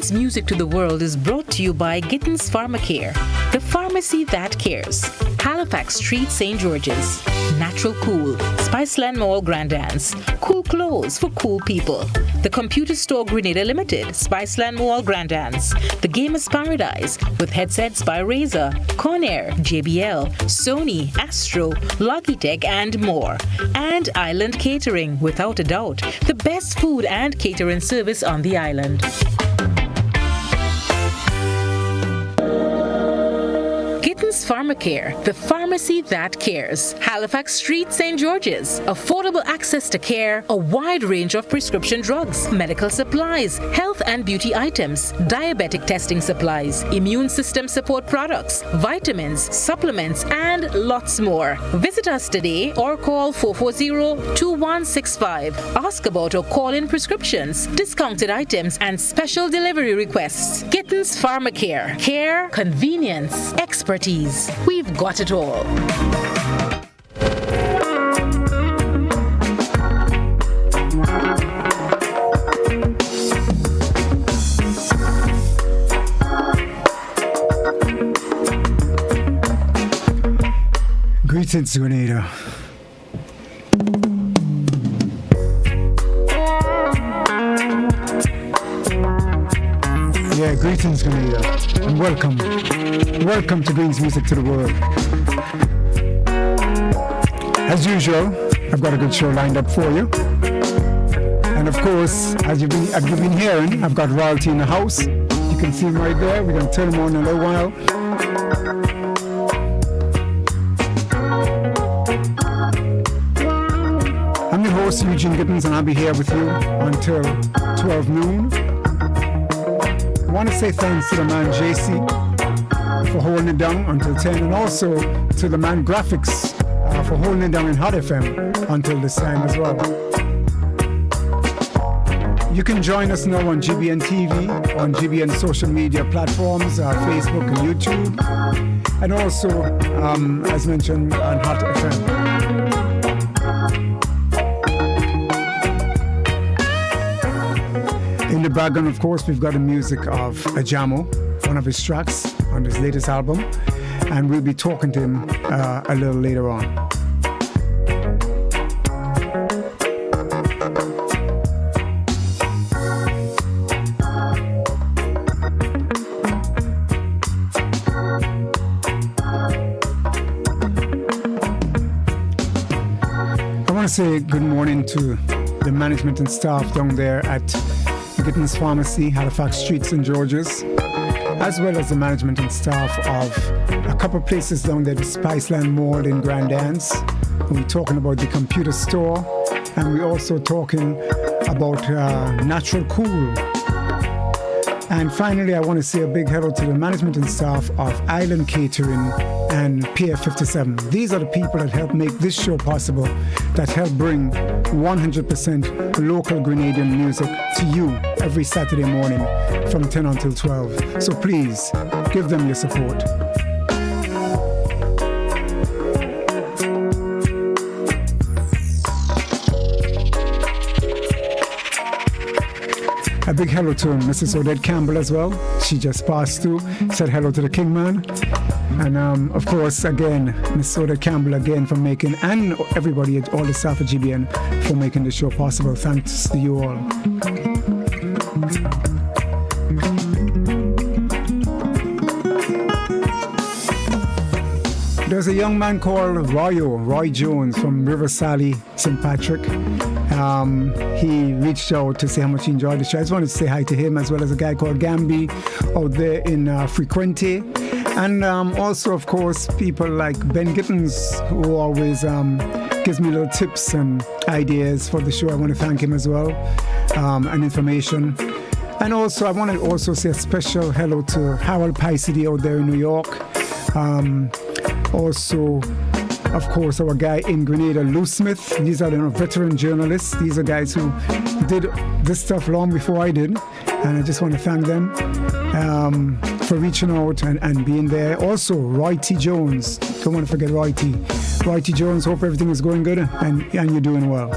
Brings music to the world is brought to you by Gittins Pharmacare, the pharmacy that cares. Halifax Street, St. George's. Natural Cool, Spiceland Mall Grand Anse. Cool clothes for cool people. The Computer Store Grenada Limited, Spiceland Mall Grand Anse. The Gamers Paradise with headsets by Razer, Conair, JBL, Sony, Astro, Logitech and more. And Island Catering, without a doubt, the best food and catering service on the island. Gittins Pharmacare, the pharmacy that cares. Halifax Street, St. George's. Affordable access to care, a wide range of prescription drugs, medical supplies, health and beauty items, diabetic testing supplies, immune system support products, vitamins, supplements, and lots more. Visit us today or call 440-2165. Ask about or call in prescriptions, discounted items, and special delivery requests. Gittins Pharmacare. Care, convenience, expertise. We've got it all. Greetings, Grenada. Yeah, greetings, Grenada, and welcome. Welcome to Greenz Music to the World. As usual, I've got a good show lined up for you. And of course, as you've been hearing, I've got royalty in the house. You can see him right there. We're going to turn him on in a little while. I'm your host, Eugene Gittins, and I'll be here with you until 12 noon. I want to say thanks to the man JC for holding it down until 10, and also to the man Graphics for holding it down in Hot FM until this time as well. You can join us now on GBN TV, on GBN social media platforms, Facebook and YouTube, and also, as mentioned, on Hot FM. In the background, of course, we've got the music of Ajamu, one of his tracks on his latest album, and we'll be talking to him a little later on. I want to say good morning to the management and staff down there at Gittins Pharmacy, Halifax Street, St. George's, as well as the management and staff of a couple of places down there, the Spiceland Mall in Grand Anse. We're talking about the Computer Store, and we're also talking about Natural Cool. And finally, I want to say a big hello to the management and staff of Island Catering and Pier 57. These are the people that help make this show possible, that help bring 100% local Grenadian music to you every Saturday morning from 10 until 12. So please, give them your support. A big hello to Mrs. Odette Campbell as well. She just passed through, said hello to the Kingman. And of course, again, Miss Odette Campbell again for making, and everybody, all the staff at GBN for making the show possible. Thanks to you all. There's a young man called Roy Jones from River Sally, St. Patrick. He reached out to say how much he enjoyed the show. I just wanted to say hi to him, as well as a guy called Gambi out there in Frequente. And also, of course, people like Ben Gittins, who always gives me little tips and ideas for the show. I want to thank him as well, and information. And also, I want to also say a special hello to Harold Picedy out there in New York. Also, of course, our guy in Grenada, Lou Smith. These are the veteran journalists. These are guys who did this stuff long before I did. And I just want to thank them for reaching out and being there. Also, Roy T. Jones. Don't want to forget Roy T. Roy T. Jones, hope everything is going good and you're doing well.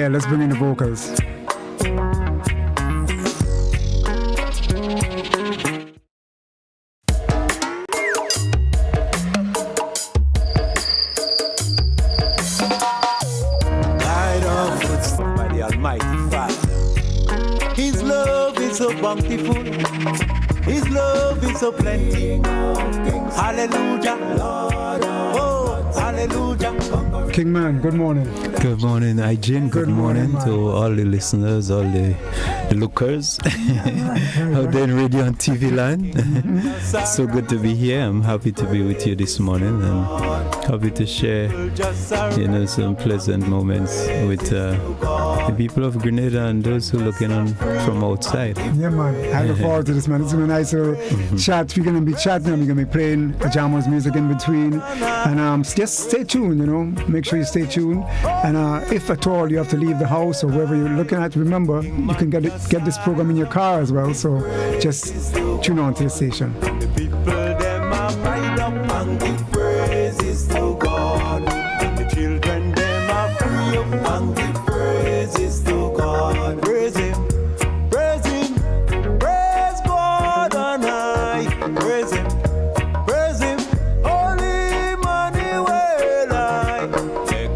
Yeah, let's bring in the vocals. His love is so bountiful. His love is so plenty. Hallelujah. Oh, hallelujah. Kingman, good morning. Good morning, Ijin. Good morning man. to all the listeners, all the lookers out there in radio and TV land. So good to be here. I'm happy to be with you this morning and happy to share, some pleasant moments with the people of Grenada and those who are looking on from outside. Yeah, man. I look forward to this, man. It's going to be a nice little chat. We're going to be chatting and we're going to be playing Ajamu's music in between. And just stay tuned, Make sure you stay tuned. And if at all you have to leave the house or wherever you're looking at, remember, you can get this program in your car as well. So just tune on to the station. The people, them are pride up and give praises to God. And the children, them are free up and give praises to God. Praise Him, praise Him, praise God on high. Praise Him, Holy Emmanuel.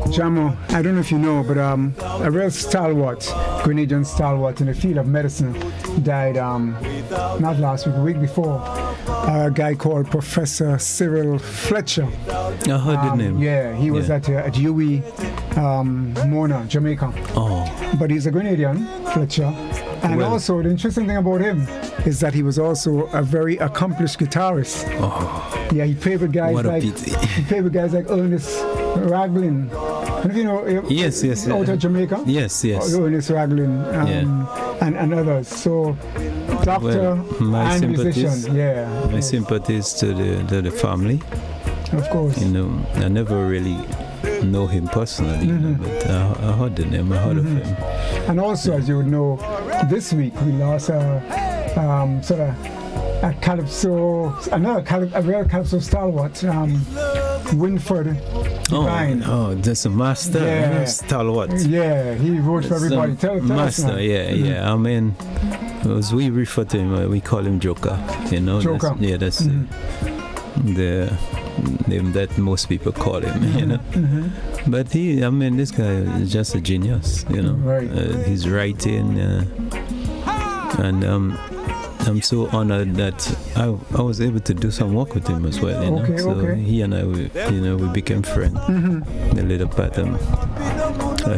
Ajamu, I don't know if you know, but a real stalwart, Grenadian stalwart in the field of medicine died not last week, a week before. A guy called Professor Cyril Fletcher. I heard the name. Yeah, he was at UWI, Mona, Jamaica. Oh. But he's a Grenadian, Fletcher. And also, the interesting thing about him is that he was also a very accomplished guitarist. Oh. Yeah, he played with guys like Ernest Raglan. And if you know, yes, out of Jamaica. Yes. Ernest Raglan and others. So, doctor and musician. Yeah. My sympathies to the family. Of course. I never really know him personally, but I heard the name, I heard of him. And also, as you would know, this week we lost a real calypso stalwart, Winford Divine. Oh, that's a master, stalwart. Yeah, he wrote for everybody. Tell master, us, yeah. I mean, as we refer to him, we call him Joker. Joker. That's the name that most people call him. But this guy is just a genius. Right. His writing, and I'm so honored that I was able to do some work with him as well. So he and I, we became friends. A little part of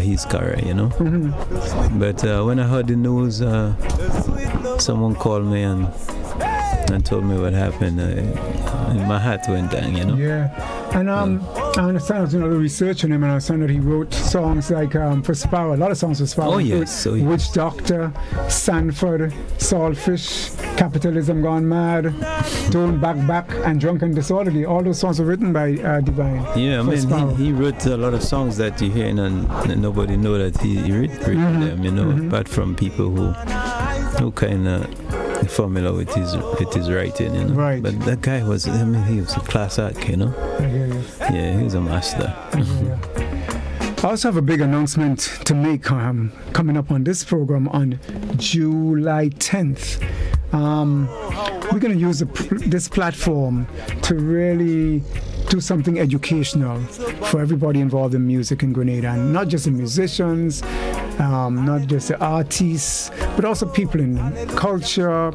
his career, But when I heard the news, someone called me and told me what happened. My heart went down, Yeah. And I understand, I was doing a little research on him, and I understand that he wrote songs like for Sparrow, a lot of songs for Sparrow. Oh, yes. Witch Doctor, Sanford, Saltfish, Capitalism Gone Mad, Don't Back, and Drunk and Disorderly. All those songs were written by Divine. Yeah, he wrote a lot of songs that you hear and nobody know that he written them, apart from people who kind of familiar with his writing, Right. But that guy was, he was a class act, I hear you. Yeah, he was a master. I also have a big announcement to make coming up on this program on July 10th. We're going to use this platform to really do something educational for everybody involved in music in Grenada, and not just the musicians, not just the artists, but also people in culture,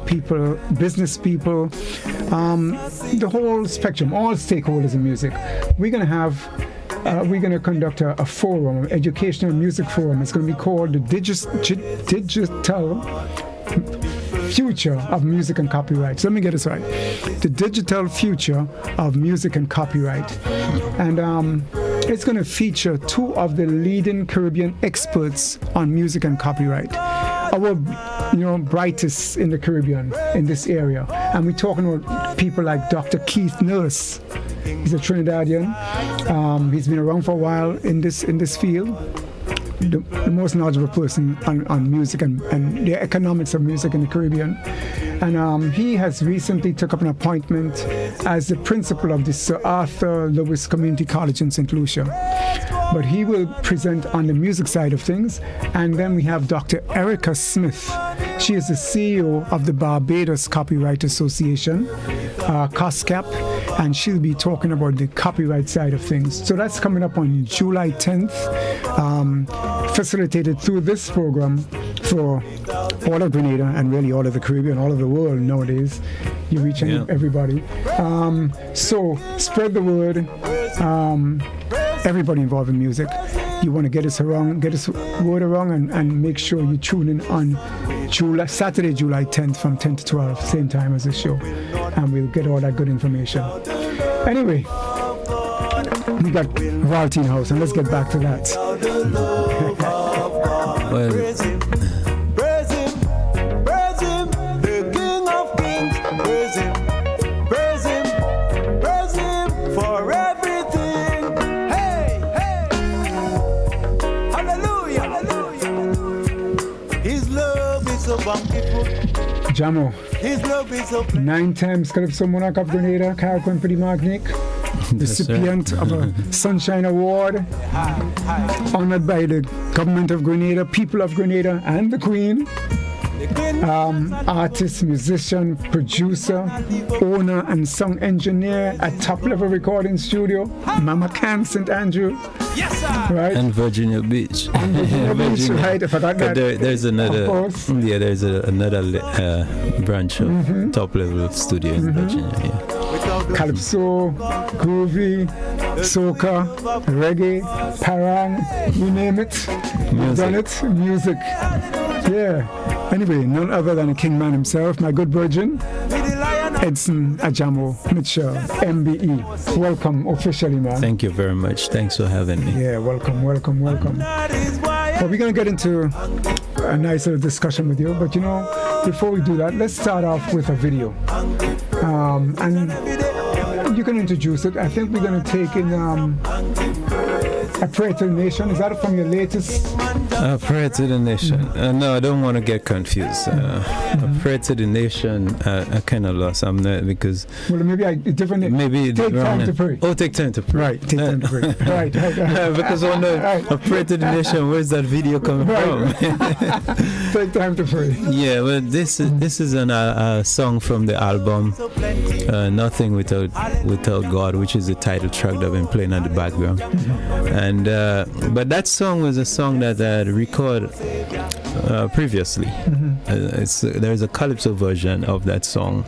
business people, the whole spectrum, all stakeholders in music. We're going to conduct a forum, an educational music forum. It's going to be called the Digital Future of Music and Copyright. So let me get this right. The Digital Future of Music and Copyright. And it's going to feature two of the leading Caribbean experts on music and copyright. Our brightest in the Caribbean, in this area. And we're talking about people like Dr. Keith Nurse. He's a Trinidadian. He's been around for a while in this field. the most knowledgeable person on music and the economics of music in the Caribbean. And he has recently took up an appointment as the principal of the Sir Arthur Lewis Community College in St. Lucia. But he will present on the music side of things. And then we have Dr. Erica Smith. She is the CEO of the Barbados Copyright Association, COSCAP, and she'll be talking about the copyright side of things. So that's coming up on July 10th, facilitated through this program for all of Grenada and really all of the Caribbean, all of the world nowadays. You reach everybody. So spread the word. Everybody involved in music. You want to get us word around and make sure you tune in on Saturday, July 10th from 10 to 12, same time as this show. And we'll get all that good information. Anyway, we got Royalty in House, and let's get back to that. Well, Ajamu, 9 times Calypso Monarch of Grenada, Carriacou Pretty Magnic, recipient of a Sunshine Award, honored by the government of Grenada, people of Grenada, and the Queen. Artist, musician, producer, owner, and song engineer at Top Level Recording Studio, Mama Can St. Andrew. Yes, sir. Right? And Virginia Beach. And Virginia Beach, right? I forgot that. There's another, there's another branch of Top Level Studio in Virginia. Yeah. Calypso, groovy, soca, reggae, parang, you name it. We've done it. Music. Yeah. Anyway, none other than a king man himself, my good virgin, Edson Ajamu Mitchell, MBE. Welcome officially, man. Thank you very much. Thanks for having me. Yeah, welcome. Well, we're going to get into a nice little discussion with you, but before we do that, let's start off with a video. And you can introduce it. I think we're going to take in A Prayer to the Nation. Is that from your latest? A Prayer to the Nation. No, I don't want to get confused. A Prayer to the Nation, I kind of lost. I'm not because. Well, maybe Maybe take time to pray. Oh, take time to pray. Right, take time to pray. Right. Because A Prayer to the Nation, where's that video coming from? Take time to pray. Yeah, well, this is a song from the album Nothing Without God, which is the title track that I've been playing at the background. And but that song was a song that I had recorded previously. There's a calypso version of that song,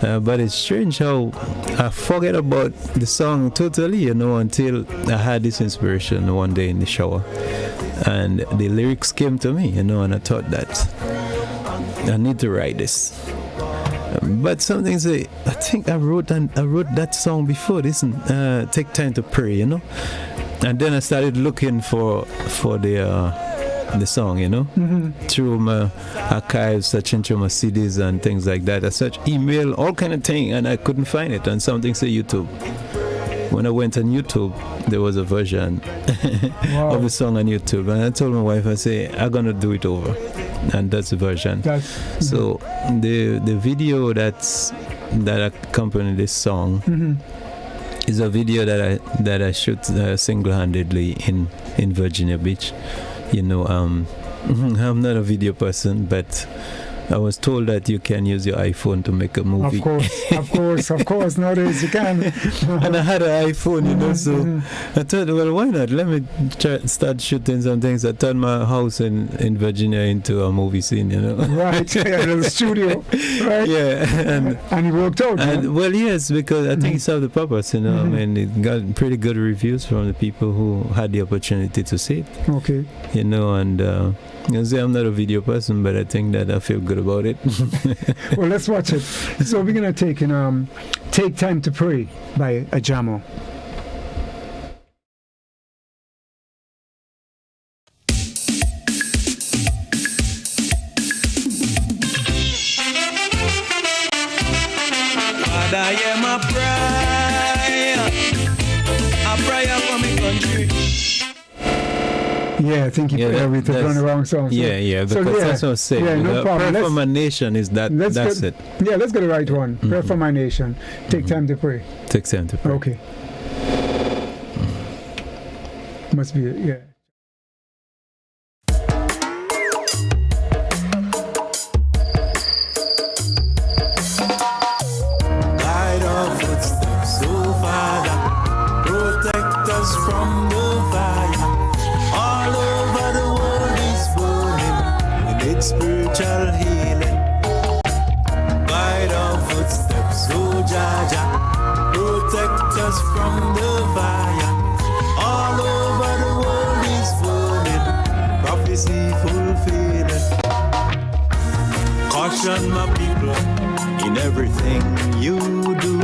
but it's strange how I forget about the song totally, until I had this inspiration one day in the shower, and the lyrics came to me, and I thought that I need to write this. But something say, I think I wrote that song before this, Take Time to Pray, And then I started looking for the song, through my archives, searching through my CDs and things like that. I searched email, all kind of thing, and I couldn't find it. And something said YouTube. When I went on YouTube, there was a version of the song on YouTube, and I told my wife, I say, I'm gonna do it over, and that's the version. So the video that accompanied this song. Is a video that I shoot single-handedly in Virginia Beach. I'm not a video person, but I was told that you can use your iPhone to make a movie. Of course. Nowadays you can. And I had an iPhone, so I thought, well, why not? Let me start shooting some things. I turned my house in Virginia into a movie scene, Right, a little studio, right? Yeah. And it worked out. Well, yes, because I think it served the purpose, I mean, it got pretty good reviews from the people who had the opportunity to see it. Okay. And I'm not a video person, but I think that I feel good about it. Well, let's watch it. So we're going to take in Take Time to Pray by Ajamu. God, I am a prayer for my country. Yeah, I think you we took on the wrong song. So. Yeah, because that's what I was saying. Yeah, no problem. Prayer for my nation is that's it. Yeah, let's get the right one. Prayer for my nation. Take time to pray. Take time to pray. Okay. Must be it, yeah. Guide our footsteps, oh Father. Protect us from the fire. All over the world is burning. We need spiritual healing. Guide our footsteps, oh Jaja. Protect us from the fire. All over the world is burning. Prophecy fulfilling. Caution my people in everything you do.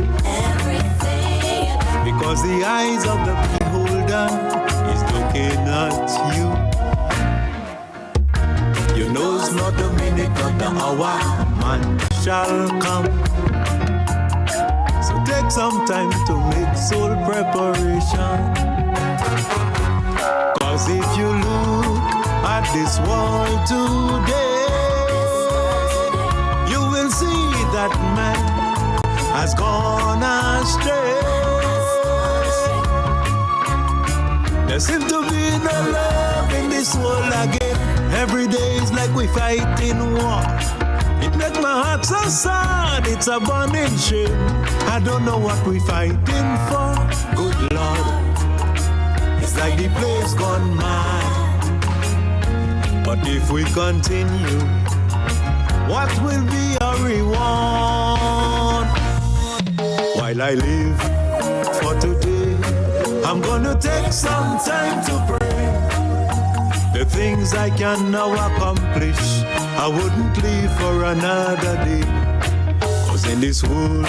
Because the eyes of the beholder is looking at you. You know's not the minute, not the hour, man shall come. So take some time to make soul preparation. Cause if you look at this world today, you will see that man has gone astray. There seems to be no love in this world again. Every day is like we fight in war. It makes my heart so sad, it's a burning shame. I don't know what we fighting for, good Lord. It's like the place gone mad. But if we continue, what will be our reward? While I live for today, I'm gonna take some time to pray. The things I can now accomplish, I wouldn't leave for another day. Cause in this world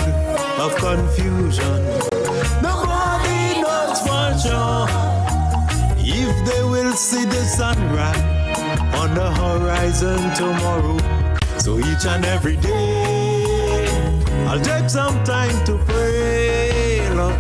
of confusion, nobody knows for sure if they will see the sunrise on the horizon tomorrow. So each and every day, I'll take some time to pray, Lord.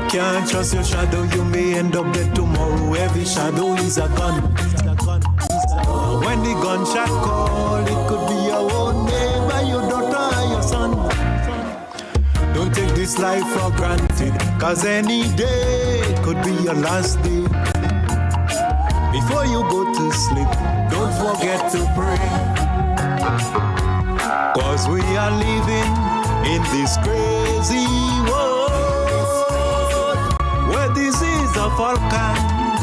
Can't trust your shadow, you may end up dead tomorrow. Every shadow is a gun. When the gunshot call, it could be your own neighbor, your daughter, or your son. Don't take this life for granted, cause any day could be your last day. Before you go to sleep, don't forget to pray. Cause we are living in this crazy world. Where disease of all kinds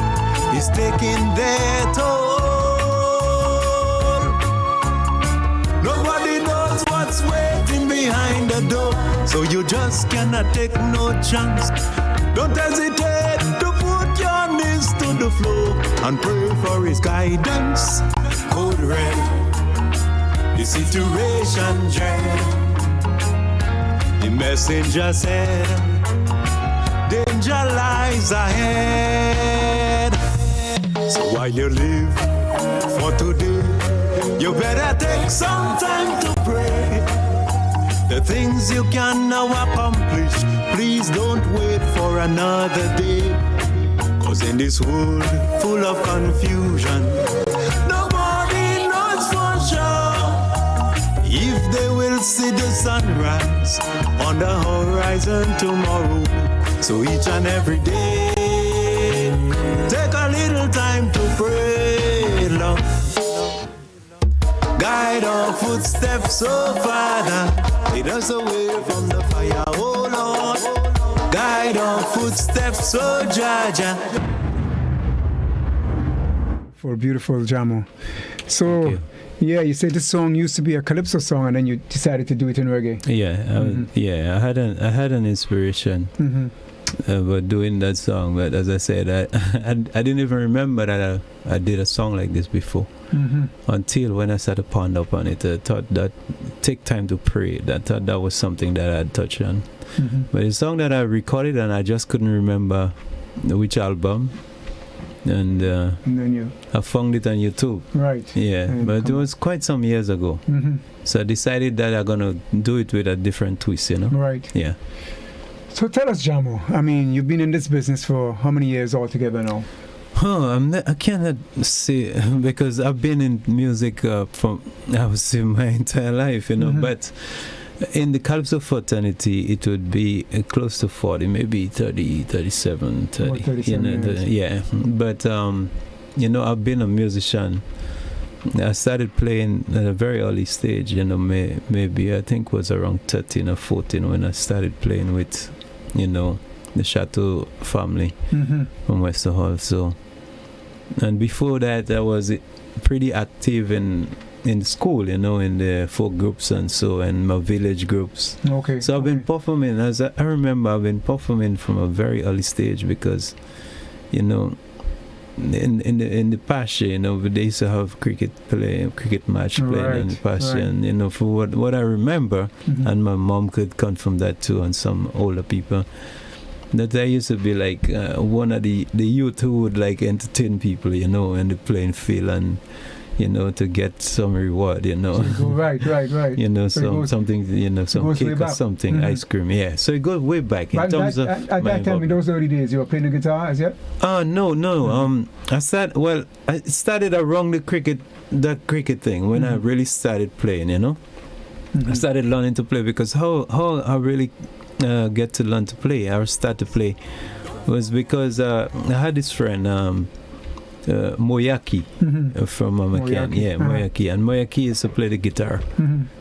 is taking their toll. Nobody knows what's waiting behind the door, so you just cannot take no chance. Don't hesitate to put your knees to the floor and pray for his guidance. Code red, the situation dread. The messenger said, danger lies ahead. So while you live for today, you better take some time to pray. The things you can now accomplish, please don't wait for another day. Cause in this world full of confusion, nobody knows for sure if they will see the sunrise on the horizon tomorrow. So each and every day, take a little time to pray, Lord. Guide our footsteps, oh Father. Lead us away from the fire, oh Lord. Guide our footsteps, oh Jaja. For beautiful Ajamu. So, yeah, you said this song used to be a calypso song, and then you decided to do it in reggae. Yeah, I had an inspiration. about doing that song. But as I said, I didn't even remember that I did a song like this before. Until when I started ponder upon it, I thought that take time to pray. I thought that was something that I'd touch on. But the song that I recorded, and I just couldn't remember which album. And then I found it on YouTube. Right. Yeah, but it was quite some years ago. So I decided that I'm gonna do it with a different twist, you know. Right. Yeah. So tell us, Ajamu. I mean, you've been in this business for how many years altogether now? I cannot say, because I've been in music from, I would say, my entire life, you know. But in the Calypso fraternity, it would be close to 40, maybe 30, 37, 30. 37 you know, yeah. But, you know, I've been a musician. I started playing at a very early stage, you know, maybe I think was around 13 or 14 when I started playing with, you know, the Chateau family from Wester Hall. So, and before that, I was pretty active in school, you know, in the folk groups and so, and my village groups. Okay. So I've been performing, as I remember, I've been performing from a very early stage because, you know, in the past, you know, they used to have cricket match playing in the past, and you know, for what I remember, and my mom could confirm that too, and some older people, that I used to be like one of the youth who would like entertain people, you know, in the playing field, and you know, to get some reward, you know. So right. You know, so something, you know, some cake or something, ice cream, yeah. So it goes way back in terms of at that time, in those early days, you were playing the guitar as yet? No. I started around the cricket thing when I really started playing, you know. I started learning to play because how I really get to learn to play or start to play was because I had this friend, Moyaki from Macan. Yeah, Moyaki. And Moyaki used to play the guitar.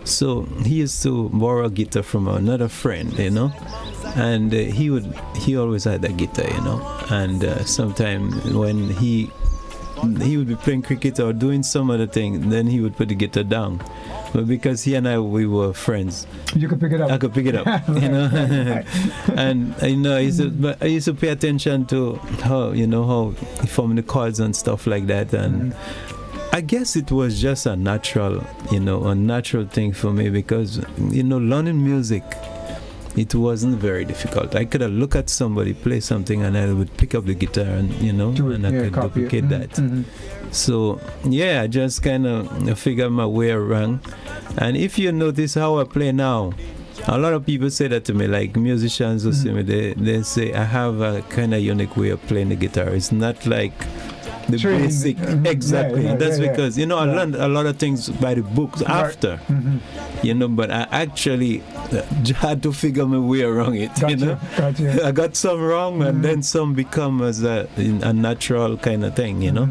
So he used to borrow a guitar from another friend, you know. And he always had that guitar, you know. And sometimes when he would be playing cricket or doing some other thing, then he would put the guitar down. But because he and we were friends, you could pick it up. I could pick it up, you know. And you know, I used to pay attention to how he formed the chords and stuff like that. And I guess it was just a natural thing for me because, you know, learning music, it wasn't very difficult. I could have looked at somebody play something and I would pick up the guitar and, you know, and I could duplicate that. So, yeah, I just kind of figured my way around. And if you notice how I play now, a lot of people say that to me, like musicians who see me, they say I have a kind of unique way of playing the guitar. It's not like the basic, exactly. And that's because, you know, I learned a lot of things by the books after, you know, but I actually had to figure my way around it, you know. I got some wrong and then some become as a natural kind of thing, you know.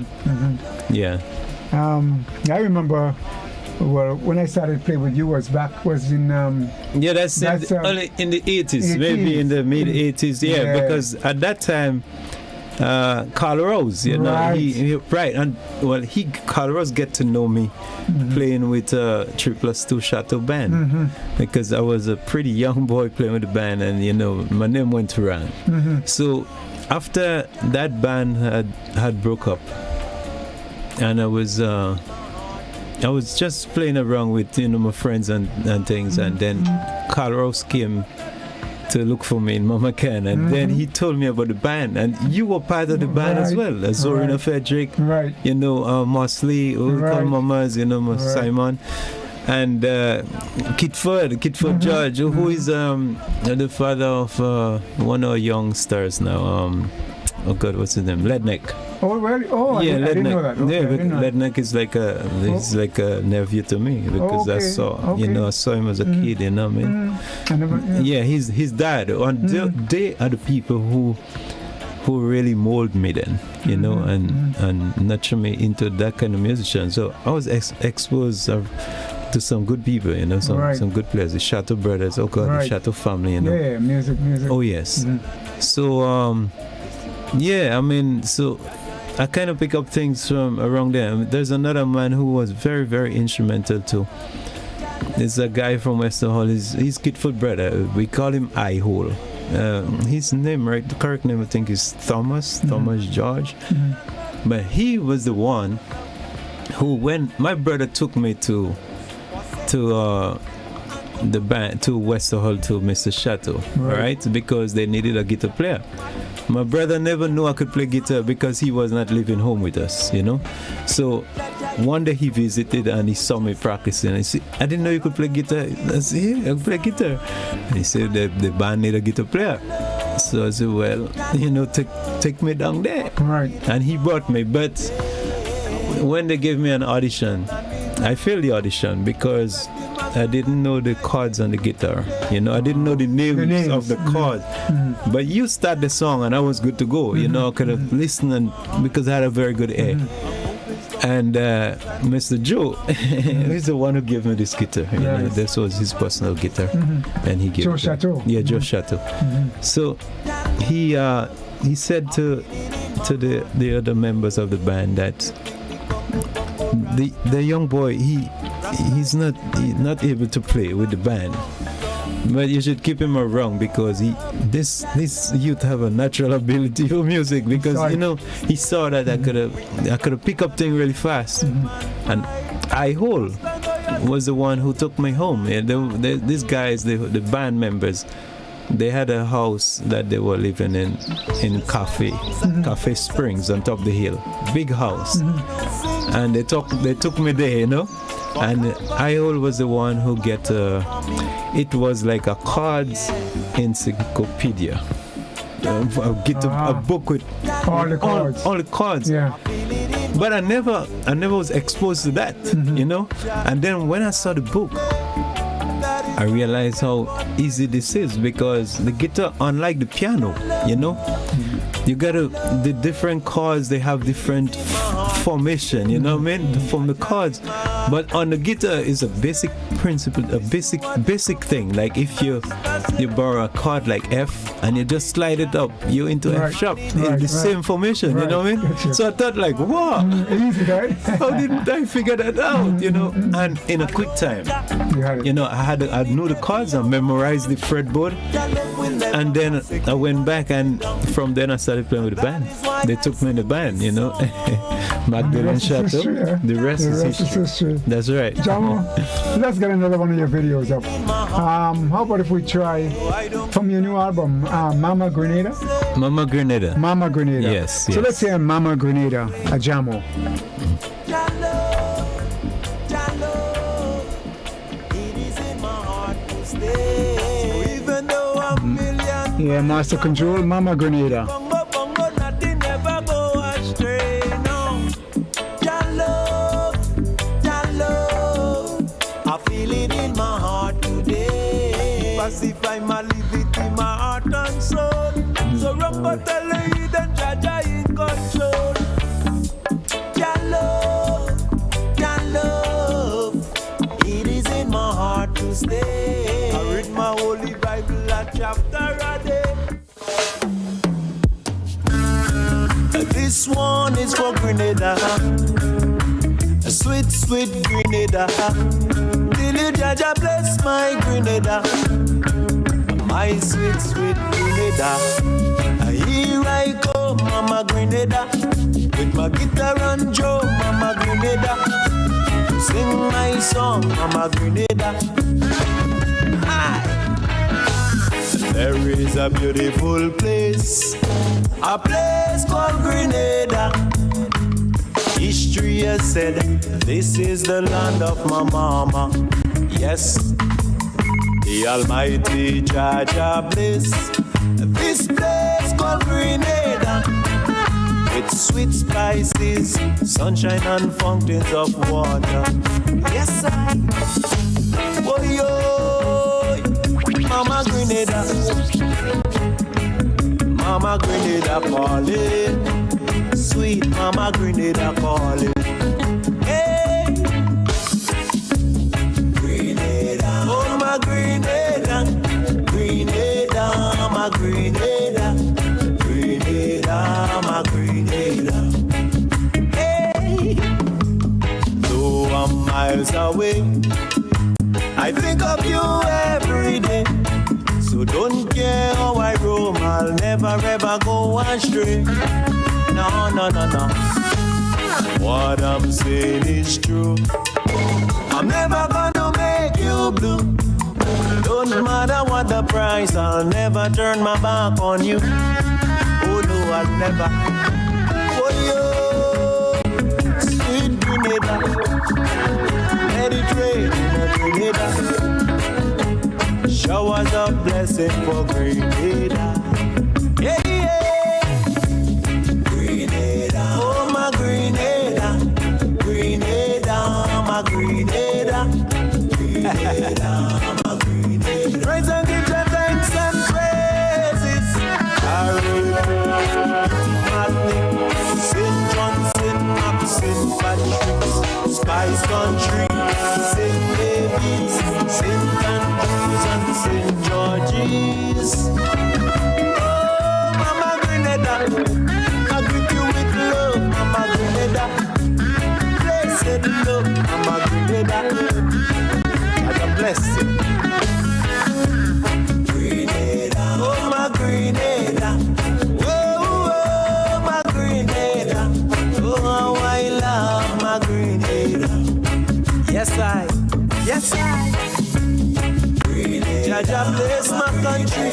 Yeah. I remember, well, when I started playing with you was in that's early in the 80s, maybe in the mid 80s, because at that time Carl Rose, you know, he and well, Carl Rose get to know me playing with 3+2 Chateau band because I was a pretty young boy playing with the band, and you know, my name went around. So after that band had broke up, and I was just playing around with, you know, my friends and things, and then Carl Rose came to look for me in Mama Can, and then he told me about the band, and you were part of the band as well, Zorina Frederick, you know, Mosley, who we call Mamas, you know, Simon, and Kidford George, who is the father of one of our young stars now, oh God, what's his name? Ledneck. Oh, really? Oh, yeah, I didn't know that. Okay, yeah, Ledneck is like a nephew to me because I saw him as a kid, you know what I mean? Yeah, his dad. And they are the people who really mold me then, you know, and nurture me into that kind of musician. So I was exposed to some good people, you know, some good players. The Chateau brothers, the Chateau family, you know. Yeah, music. Oh yes. So yeah, I mean, so I kind of pick up things from around there. There's another man who was very, very instrumental too. It's a guy from Wester Hall. He's Kidford brother. We call him Eye Hole. his name, right? The correct name I think is Thomas George. But he was the one who, when my brother took me to the band, to Wester Hall, to Mr. Chateau, right? Because they needed a guitar player. My brother never knew I could play guitar because he was not living home with us, you know. So one day he visited and he saw me practicing. He said, "I didn't know you could play guitar." I said, "Yeah, I can play guitar." And he said that the band need a guitar player. So I said, "Well, you know, take me down there." Right. And he brought me. But when they gave me an audition, I failed the audition because I didn't know the chords on the guitar. You know, I didn't know the names of the chords. But you start the song and I was good to go. You know, I could have listened because I had a very good ear. And Mr. Joe, he's the one who gave me this guitar. You know, this was his personal guitar, and he gave Joe Chateau. Yeah, Joe Chateau. So he said to the other members of the band that the young boy he's not able to play with the band, but you should keep him around because this youth have a natural ability for music, because you know he saw that I could have picked up things really fast. And I was the one who took me home. These guys, the band members, they had a house that they were living in Cafe Springs on top of the hill, big house. And they took me there, you know. And I was the one who get it was like a cards encyclopedia, a book with all the cards. All the cards. Yeah. But I never was exposed to that, you know. And then when I saw the book, I realized how easy this is, because the guitar, unlike the piano, you know, you gotta, the different chords, they have different formation, you know what I mean, from the chords. But on the guitar is a basic principle, a basic thing. Like if you borrow a chord like F and you just slide it up, you're into F sharp. It's the same formation, you know what I mean? So I thought like, wow, easy, right? How didn't I figure that out, you know? And in a quick time, you know, I knew the chords, I memorized the fretboard, and then I went back, and from then I started playing with the band. They took me in the band, you know. Magdalene Chateau. The rest is history. That's right. Ajamu, let's get another one of your videos up. How about if we try from your new album, Mama Grenada? Mama Grenada. Mama Grenada. Yes. So let's say Mama Grenada, Ajamu. Yeah, Master Control, Mama Grenada. Pacify my live it in my heart and soul. So run but tell you then Jaja in control. Your love, it is in my heart to stay. I read my holy Bible a chapter a day. This one is for Grenada, a sweet, sweet Grenada. Till you Jaja bless my Grenada, my sweet, sweet Grenada. Here I go, Mama Grenada, with my guitar and Joe, Mama Grenada, sing my song, Mama Grenada. There is a beautiful place, a place called Grenada. History has said this is the land of my mama. Yes, the Almighty Jaja bless this place called Grenada, with sweet spices, sunshine and fountains of water. Yes, I. Oh, yo, Mama Grenada, Mama Grenada calling, sweet Mama Grenada calling. Hey, Grenada, oh my Grenada, Grenada, my Grenada, Grenada, my Grenada. Hey, though I'm miles away, I think of you every day. So don't care how I roam, I'll never ever go astray. No, no, no, no. What I'm saying is true. I'm never gonna make you blue. Don't matter what the price, I'll never turn my back on you. Oh no, I'll never. Oh yo, sweet Grenada, Mediterranean Grenada, showers of blessing for Grenada. Yeah, yeah. Grenada, oh my Grenada, Grenada, my Grenada, Grenada. Praise and give your thanks and praises. St. John, St. Mark, St. Patrick's, Spice Country, St. David's, St. Andrews and St. George's. Oh, Mama Grenada, I greet you with love, Mama Grenada. Blessed love, Mama Grenada. God bless you. Oh, my Grenada. Oh, oh, my Grenada. Oh, how I love my Grenada. Yes, I. Jaja bless my country.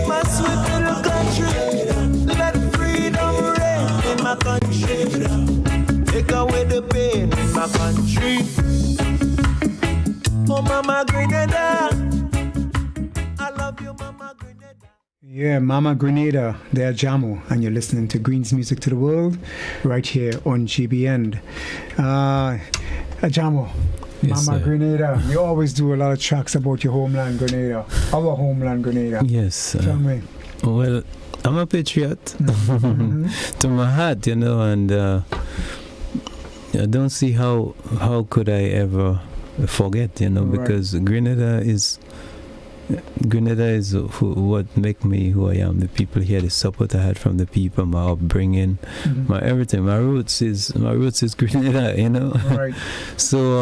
My sweet little country. Let freedom reign in my country. Take away the pain in my country. Oh, Mama Grenada. I love you, Mama Grenada. Yeah, Mama Grenada, the Ajamu, and you're listening to Greenz Music to the World right here on GBN. Ajamu, Yes, Mama sir. Grenada, you always do a lot of tracks about your homeland, Grenada, our homeland, Grenada. Yes. Tell me. Well, I'm a patriot to my heart, you know, and I don't see how could I ever forget, you know, Right. because Grenada is what make me who I am. The people here, the support I had from the people, my upbringing, my everything. My roots is Grenada, you know. Right. So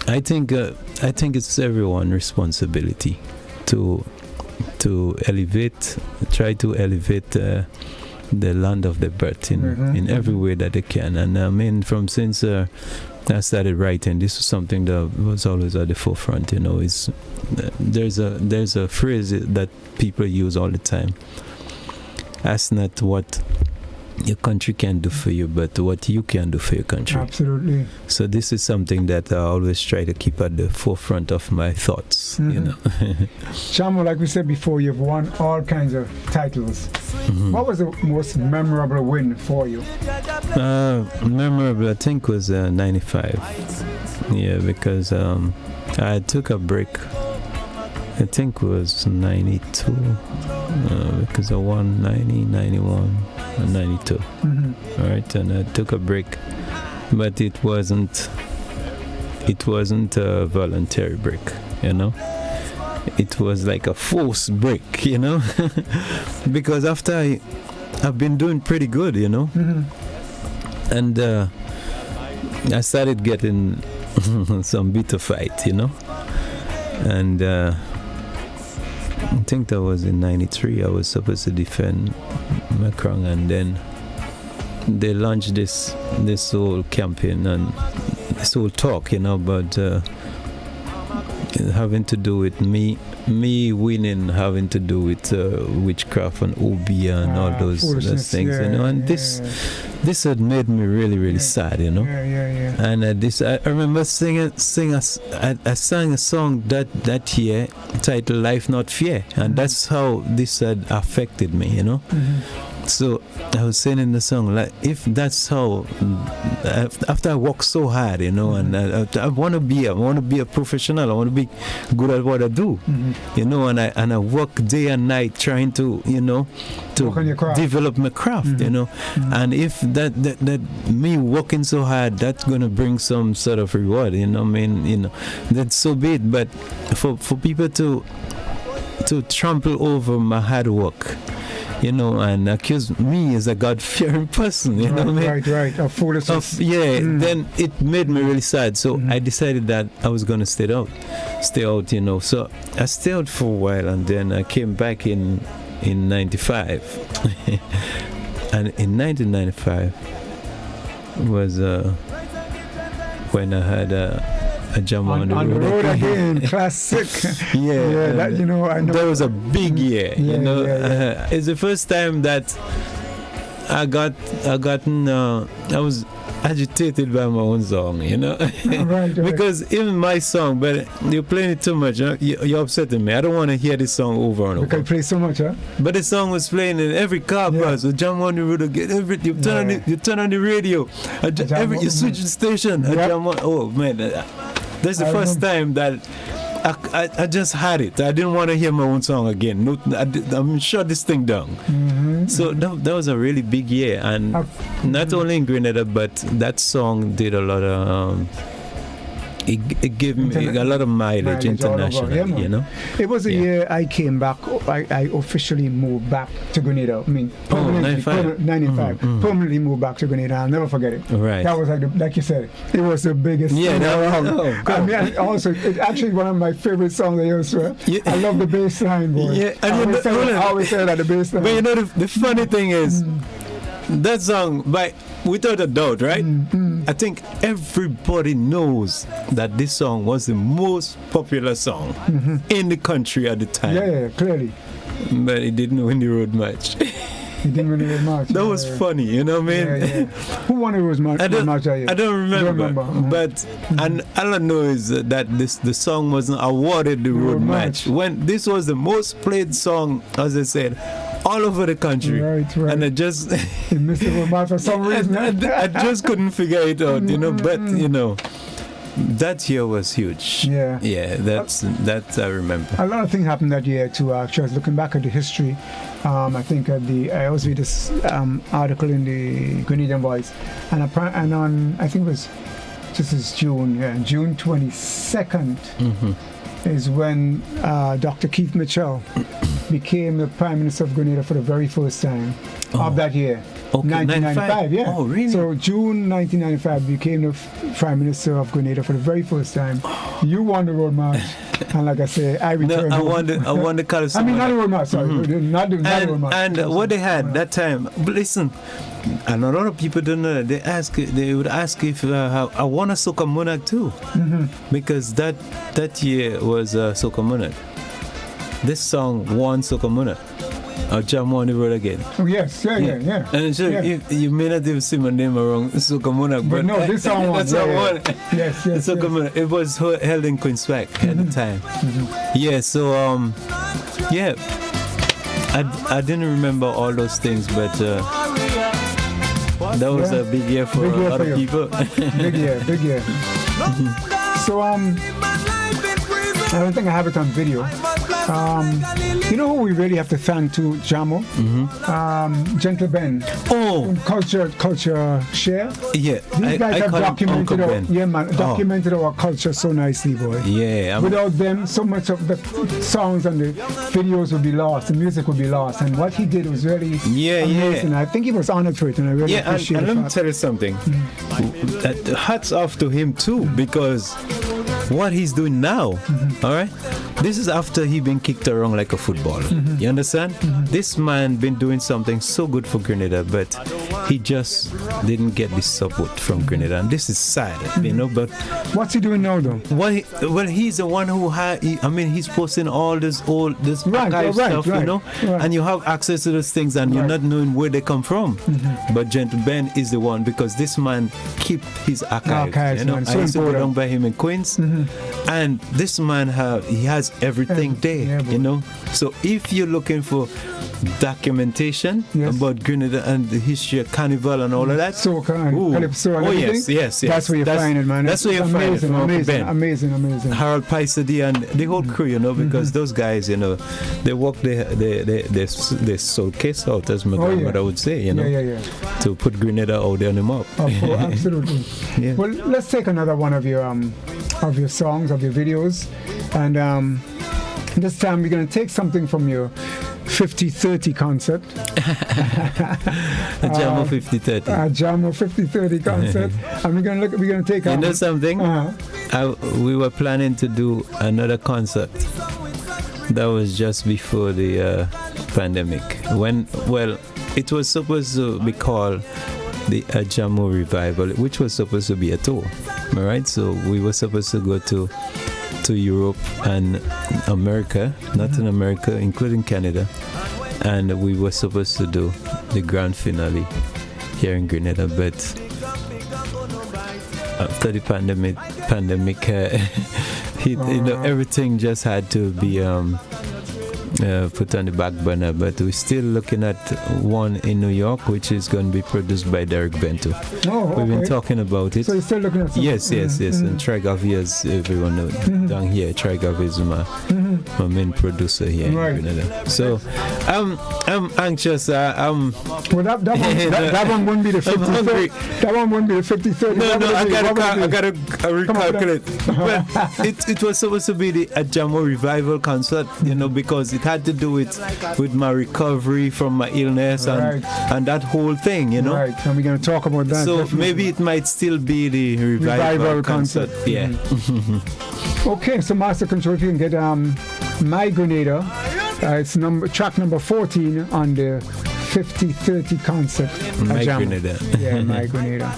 I think it's everyone's responsibility to try to elevate the land of the birth in every way that they can. And I mean, since I started writing, this was something that was always at the forefront. You know, there's a phrase that people use all the time. Ask not what your country can do for you, but what you can do for your country. Absolutely. So this is something that I always try to keep at the forefront of my thoughts. You know. Jamu, like we said before, you've won all kinds of titles. What was the most memorable win for you? Memorable, I think, was 95. Yeah, because I took a break. I think it was 92, because I won 90, 91, and 92. All right, and I took a break, but it wasn't a voluntary break, you know. It was like a forced break, you know, because after I've been doing pretty good, you know, and I started getting some bitter fight, you know, and I think that was in 93. I was supposed to defend Macron, and then they launched this whole campaign and this whole talk, you know, about having to do with me winning, having to do with witchcraft and obi and all those things, you know, and this had made me really, really sad, you know. And I remember I sang a song that year titled "Life Not Fear," and that's how this had affected me, you know. So I was saying in the song, like, if that's how, after I work so hard, you know, and I want to be a professional. I want to be good at what I do, you know, and I work day and night trying to, you know, to develop my craft, you know, and if that me working so hard, that's gonna bring some sort of reward, you know. I mean, you know, that's so be it. But for people to trample over my hard work, and accused me as a God-fearing person, you know what I mean? Right, of foolishness. Then it made me really sad. So I decided that I was going to stay out, So I stayed out for a while, and then I came back in 95. And in 1995 was when I had Ajamu on the road again. Classic. That, I know. That was a big year. It's the first time that I was agitated by my own song, right. Because even my song, but you're playing it too much, you're upsetting me. I don't want to hear this song over and over. Because you play so much, huh? But the song was playing in every car pass. So Ajamu on the road again. You turn on the radio. You switch the station. Ajamu, oh man, that's the first time that I just had it. I didn't want to hear my own song again. No, I'm shut this thing down. So that was a really big year, and not only in Grenada, but that song did a lot of. It gave me a lot of mileage internationally, It was a year I came back. I officially moved back to Grenada. I mean, permanently, 95. Permanently moved back to Grenada. I'll never forget it. Right. That was like you said, it was the biggest thing around. I mean, also, it's actually one of my favorite songs I used to. I love the bass line, boy. Yeah, and I always say that the bass line. But the funny thing is, that song, without a doubt, right? I think everybody knows that this song was the most popular song in the country at the time. Yeah, clearly. But it didn't win the road match. He didn't win the road match. That was funny, you know what I mean? Yeah. Who won the road match? I don't remember. But and all I know is that the song wasn't awarded the road match. When this was the most played song, as I said, all over the country. Right. And I just he missed the road match for some reason. I just couldn't figure it out, but that year was huge. Yeah, that I remember. A lot of things happened that year too. Actually, I was looking back at the history. I think I always read this article in the Grenadian Voice, and on I think it was June 22nd is when Dr. Keith Mitchell became the Prime Minister of Grenada for the very first time of that year. Okay, 1995, yeah. Oh, really? So June 1995 became the Prime Minister of Grenada for the very first time. You won the road march, and like I say, I returned. I won the Coliseum. I mean, not the road march. Sorry, not the road march. And what they had that time, listen, and a lot of people don't know that they would ask if I won a Soca Monarch too, because that year was Soca Monarch. This song won Soca Monarch. Ajamu on the road again. Oh yes, yeah. And so you may not even see my name around Soca Monarch, but no, this song was Yes. Soca Monarch. It was held in Queen's Park at the time. Yeah, so I didn't remember all those things, but that was a big year for a lot of people. Big year. So I don't think I have it on video. You know who we really have to thank to Ajamu? Gentle Ben. Oh, culture share. Yeah, these guys have documented our culture so nicely, boy. Yeah. Without them, so much of the songs and the videos would be lost, the music would be lost. And what he did was really amazing. I think he was honored for it, and I really appreciate it. And let me tell you something. Hats off to him too, because what he's doing now, all right? This is after he been kicked around like a football. You understand? This man been doing something so good for Grenada, but he just didn't get the support from Grenada, and this is sad, But what's he doing now, though? Well, he's the one who he's posting all this archive stuff, and you have access to those things, and you're not knowing where they come from. But Gentle Ben is the one, because this man keep his archives. I used to go down by him in Queenz, and this man has everything there, So if you're looking for documentation about Grenada and the history of Carnival and all of that, Soca and Calypso and everything, yes. That's where you find it, man. That's where you find it. Amazing. Harold Paisady and the whole crew, because those guys, they work their suitcase out, as my grandmother would say, to put Grenada out there on the map. Absolutely. Well, let's take another one of your songs, of your videos, and this time we're going to take something from your 50-30 concert. Ajamu 50-30. Ajamu 50-30 concert. And we're gonna take. You know something? We were planning to do another concert. That was just before the pandemic. It was supposed to be called the Ajamu Revival, which was supposed to be a tour. All right, so we were supposed to go to Europe and America, Latin America, including Canada, and we were supposed to do the grand finale here in Grenada. But after the pandemic hit, everything just had to be put on the back burner. But we're still looking at one in New York, which is going to be produced by Derek Bento. We've been talking about it. So you're still looking at something? Yes. And Trigavi, as everyone knows, down here, Trigavi is my main producer here in Grenada. So I'm anxious. Well, that one wouldn't be the 50-30. That one wouldn't be the 50-30. No, I gotta recalculate. But it was supposed to be the Ajamu Revival concert, because it had to do with my recovery from my illness and that whole thing, Right, and we're going to talk about that. So maybe it might still be the revival concert. Yeah. Okay, so Master Control, if you can get My Grenada, it's track number 14 on the 50-30 concert. My Grenada. Yeah, My Grenada.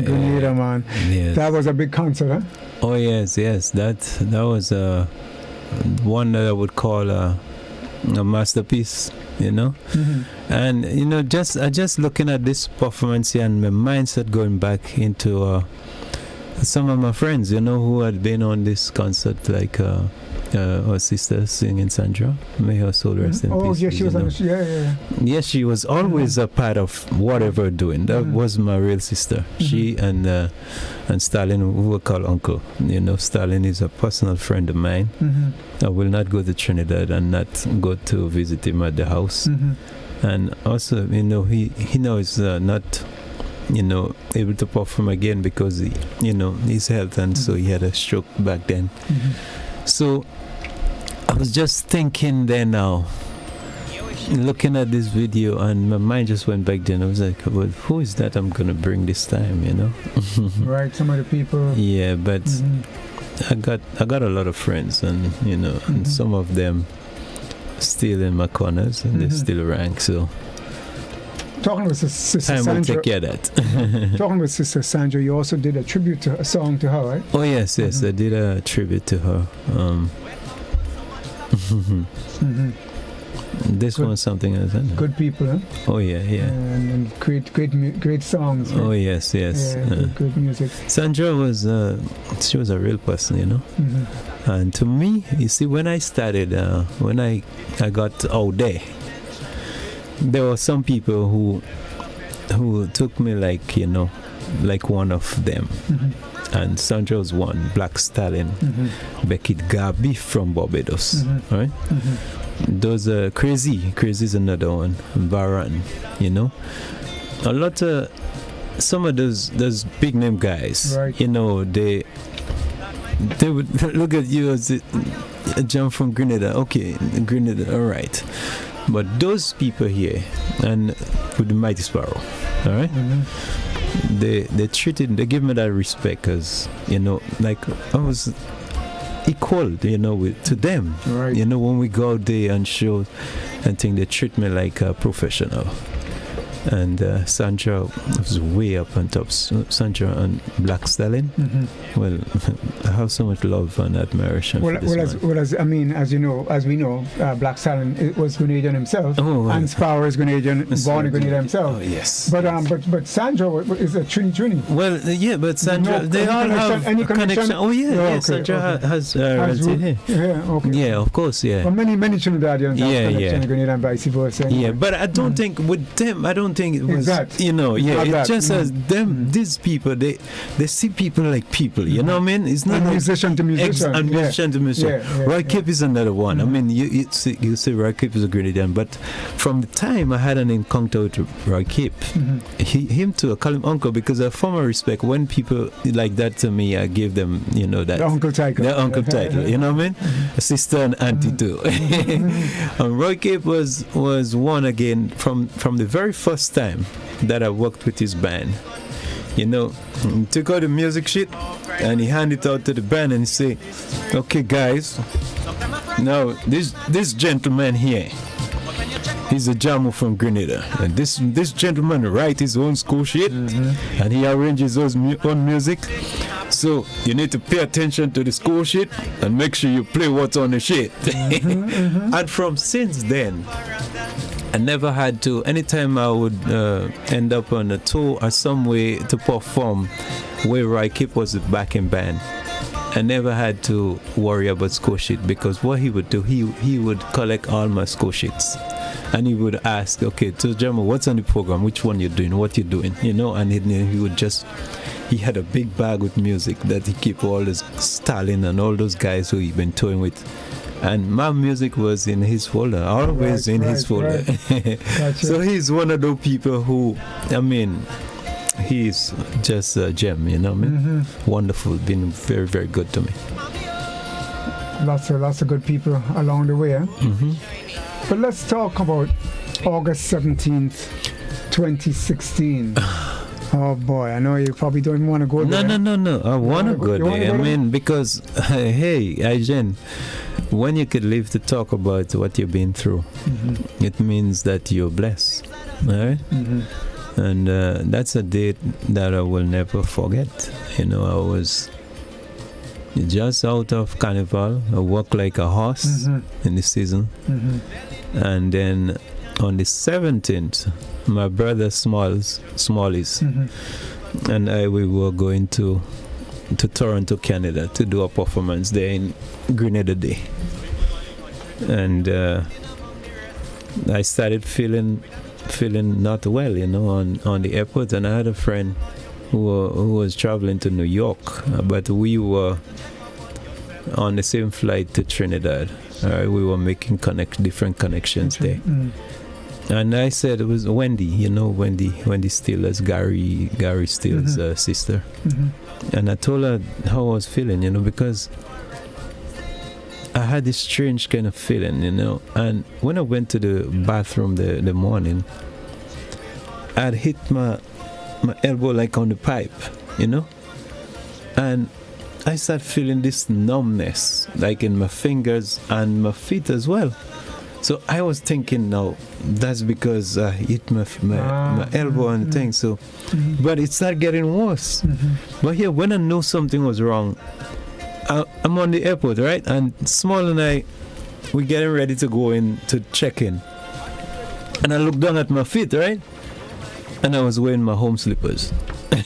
Grenada, man. Yes. That was a big concert, huh? Oh yes. That was one that I would call a masterpiece, And just looking at this performance here, and my mindset going back into some of my friends, who had been on this concert, like our sister singing, Sandra, may her soul rest in peace. Oh, yes, she was. Yes, she was always a part of whatever we're doing. That was my real sister. She and Stalin, who we call Uncle. Stalin is a personal friend of mine. I will not go to Trinidad and not go to visit him at the house. And also, he knows not able to perform again because his health, and so he had a stroke back then. So I was just thinking there now, looking at this video, and my mind just went back then. I was like, well, who is that I'm gonna bring this time, Right, some of the people. Yeah, but I got a lot of friends, and and some of them still in my corners, and they still rank. So Talking with Sister Time will Sandra. take care of that. Talking with Sister Sandra, you also did a tribute to a song to her, right? Oh yes, I did a tribute to her. This Good. one's something else, isn't it? Good people, huh? Oh yeah. And great songs. Oh right? yes. Yeah, good music. Sandra was she was a real person, you know. And to me, you see, when I started, when I got out there were some people who took me like, you know, like one of them. And Sandra was one. Black Stallion, Becky Gabi from Barbados, right? Those Crazy is another one. Baran, you know. A lot of some of those big name guys, right. you know, they would look at you as a jump from Grenada. Okay, Grenada, all right. But those people here, and with the Mighty Sparrow, all right, they give me that respect, because, you know, like I was equal, you know, to them. Right. You know, when we go out there and show and think, they treat me like a professional. And Sandra was way up on top. Sandra and Black Stallion. Well, I have so much love and admiration for this man. As we know, Black Stallion was Grenadian himself, and Sparrow is Grenadian, born in Grenada himself. Oh yes. But Sandra is a Trini. Well, yeah, but Sandra, they all have a connection. Oh yeah, No, yeah. okay, Sandra has here. Yeah, okay. Yeah, of course, yeah. But many Trinidadians have connection in Grenada and vice versa. Anyway. Yeah, but I don't think with them, I don't think it was, exactly. you know, yeah, It's it's just as them, these people, they see people like people, you know what I mean? It's not like musician to musician. and musician to musician. Roy Kip is another one. I mean, you see Roy Kip is a Grenadian, but from the time I had an encounter with Roy Kip, him too, I call him uncle, because a form of respect. When people like that to me, I give them, you know, that the uncle title. The uncle title, you know what I mean? A sister and auntie too. And Roy Kip was one again from the very first time that I worked with his band. You know, he took out the music sheet and he handed it out to the band and he say, "Okay, guys, now this gentleman here, he's a Ajamu from Grenada, and this gentleman write his own school sheet and he arranges his own music. So you need to pay attention to the school sheet and make sure you play what's on the sheet." And from since then, I never had to, anytime I would end up on a tour or some way to perform where Roy Kip was the backing band, I never had to worry about score sheet, because what he would do, he would collect all my score sheets and he would ask, "Okay, so Jamo, what's on the program? Which one you're doing? What you're doing?" You know, and he would just, he had a big bag with music that he keep all this Stalin and all those guys who he'd been touring with. And my music was in his folder, always in his folder. Gotcha. So he's one of those people who, I mean, he's just a gem, you know what I mean? Wonderful, been very, very good to me. Lots of good people along the way. But let's talk about August 17th, 2016. Oh boy, I know you probably don't want to go there. No. I want to go there. I mean, because, hey, Ajen, when you could live to talk about what you've been through, it means that you're blessed, right? And that's a date that I will never forget. You know, I was just out of Carnival. I walked like a horse in the season. And then on the 17th, my brother Smallies and we were going to Toronto, Canada, to do a performance there in Grenada Day. And I started feeling not well, you know, on the airport. And I had a friend who was traveling to New York, but we were on the same flight to Trinidad. We were making different connections there. And I said, it was Wendy, you know, Wendy Steele's, Gary Steele's sister. And I told her how I was feeling, you know, because I had this strange kind of feeling, you know. And when I went to the bathroom the morning, I'd hit my elbow like on the pipe, you know. And I started feeling this numbness, like in my fingers and my feet as well. So I was thinking, now that's because I hit my elbow and thing. So, but it started getting worse. But here, when I knew something was wrong, I'm on the airport, right? And Small and I, we're getting ready to go in to check in. And I looked down at my feet, right? And I was wearing my home slippers.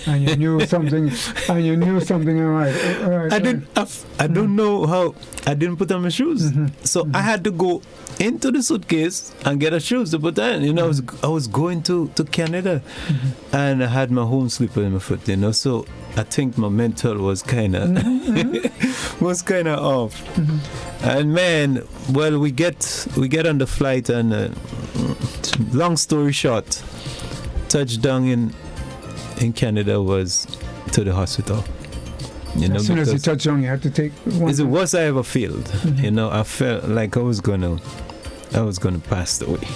And you knew something. Right. I don't know how. I didn't put on my shoes, so I had to go into the suitcase and get a shoes to put on. You know, I was going to Canada, and I had my home slipper in my foot. You know, so I think my mental was kind of off. And man, well, we get on the flight, and long story short, touchdown in Canada was to the hospital. You know, as soon as you touch down, you have to take one. It's the worst I ever felt. You know, I felt like I was gonna pass away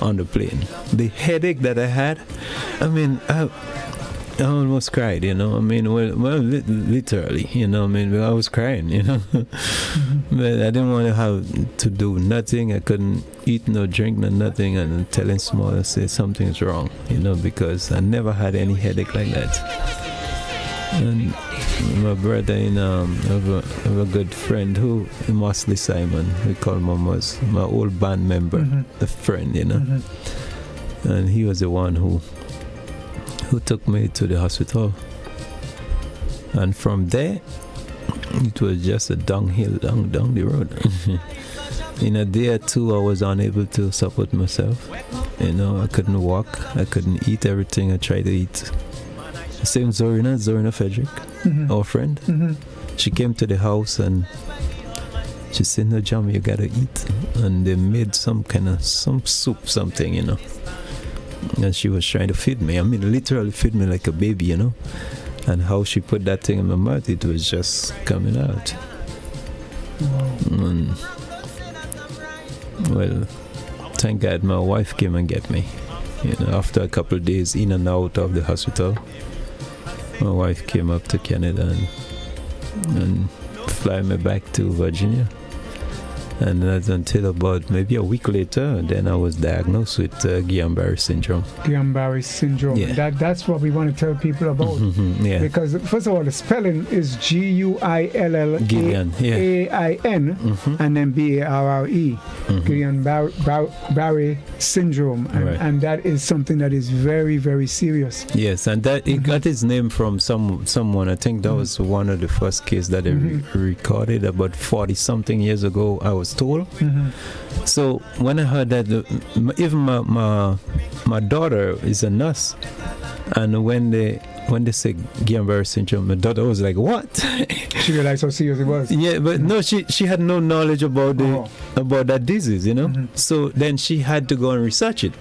on the plane. The headache that I had, I mean, I almost cried. You know, I mean, well, literally. You know, I mean, I was crying. You know, but I didn't want to have to do nothing. I couldn't eat, no drink, no nothing, and telling Small, I said something's wrong. You know, because I never had any headache like that. And my brother have a good friend who Mosley Simon, we call him was my old band member, a friend, you know. And he was the one who took me to the hospital. And from there, it was just a downhill down the road. In a day or two, I was unable to support myself. You know, I couldn't walk, I couldn't eat everything I tried to eat. Same Zorina Frederick, our friend. She came to the house and she said, "No, Jam, you gotta eat." And they made some soup, something, you know. And she was trying to feed me. I mean, literally feed me like a baby, you know. And how she put that thing in my mouth, it was just coming out. And, well, thank God my wife came and get me. You know, after a couple of days in and out of the hospital, my wife came up to Canada and fly me back to Virginia. And that's until about maybe a week later, then I was diagnosed with Guillain-Barré syndrome. Guillain-Barré syndrome. Yeah. That's what we want to tell people about. Yeah. Because first of all, the spelling is Guillain, and then Barre. Guillain-Barré syndrome, and that is something that is very, very serious. Yes, and that it got its name from someone. I think that was one of the first cases that they recorded about 40-something years ago, I was told. So when I heard that, even my daughter is a nurse, and when they say Guillain-Barré syndrome, my daughter was like, "What?" She realized how serious it was. Yeah, but no, she had no knowledge about that disease, you know. So then she had to go and research it,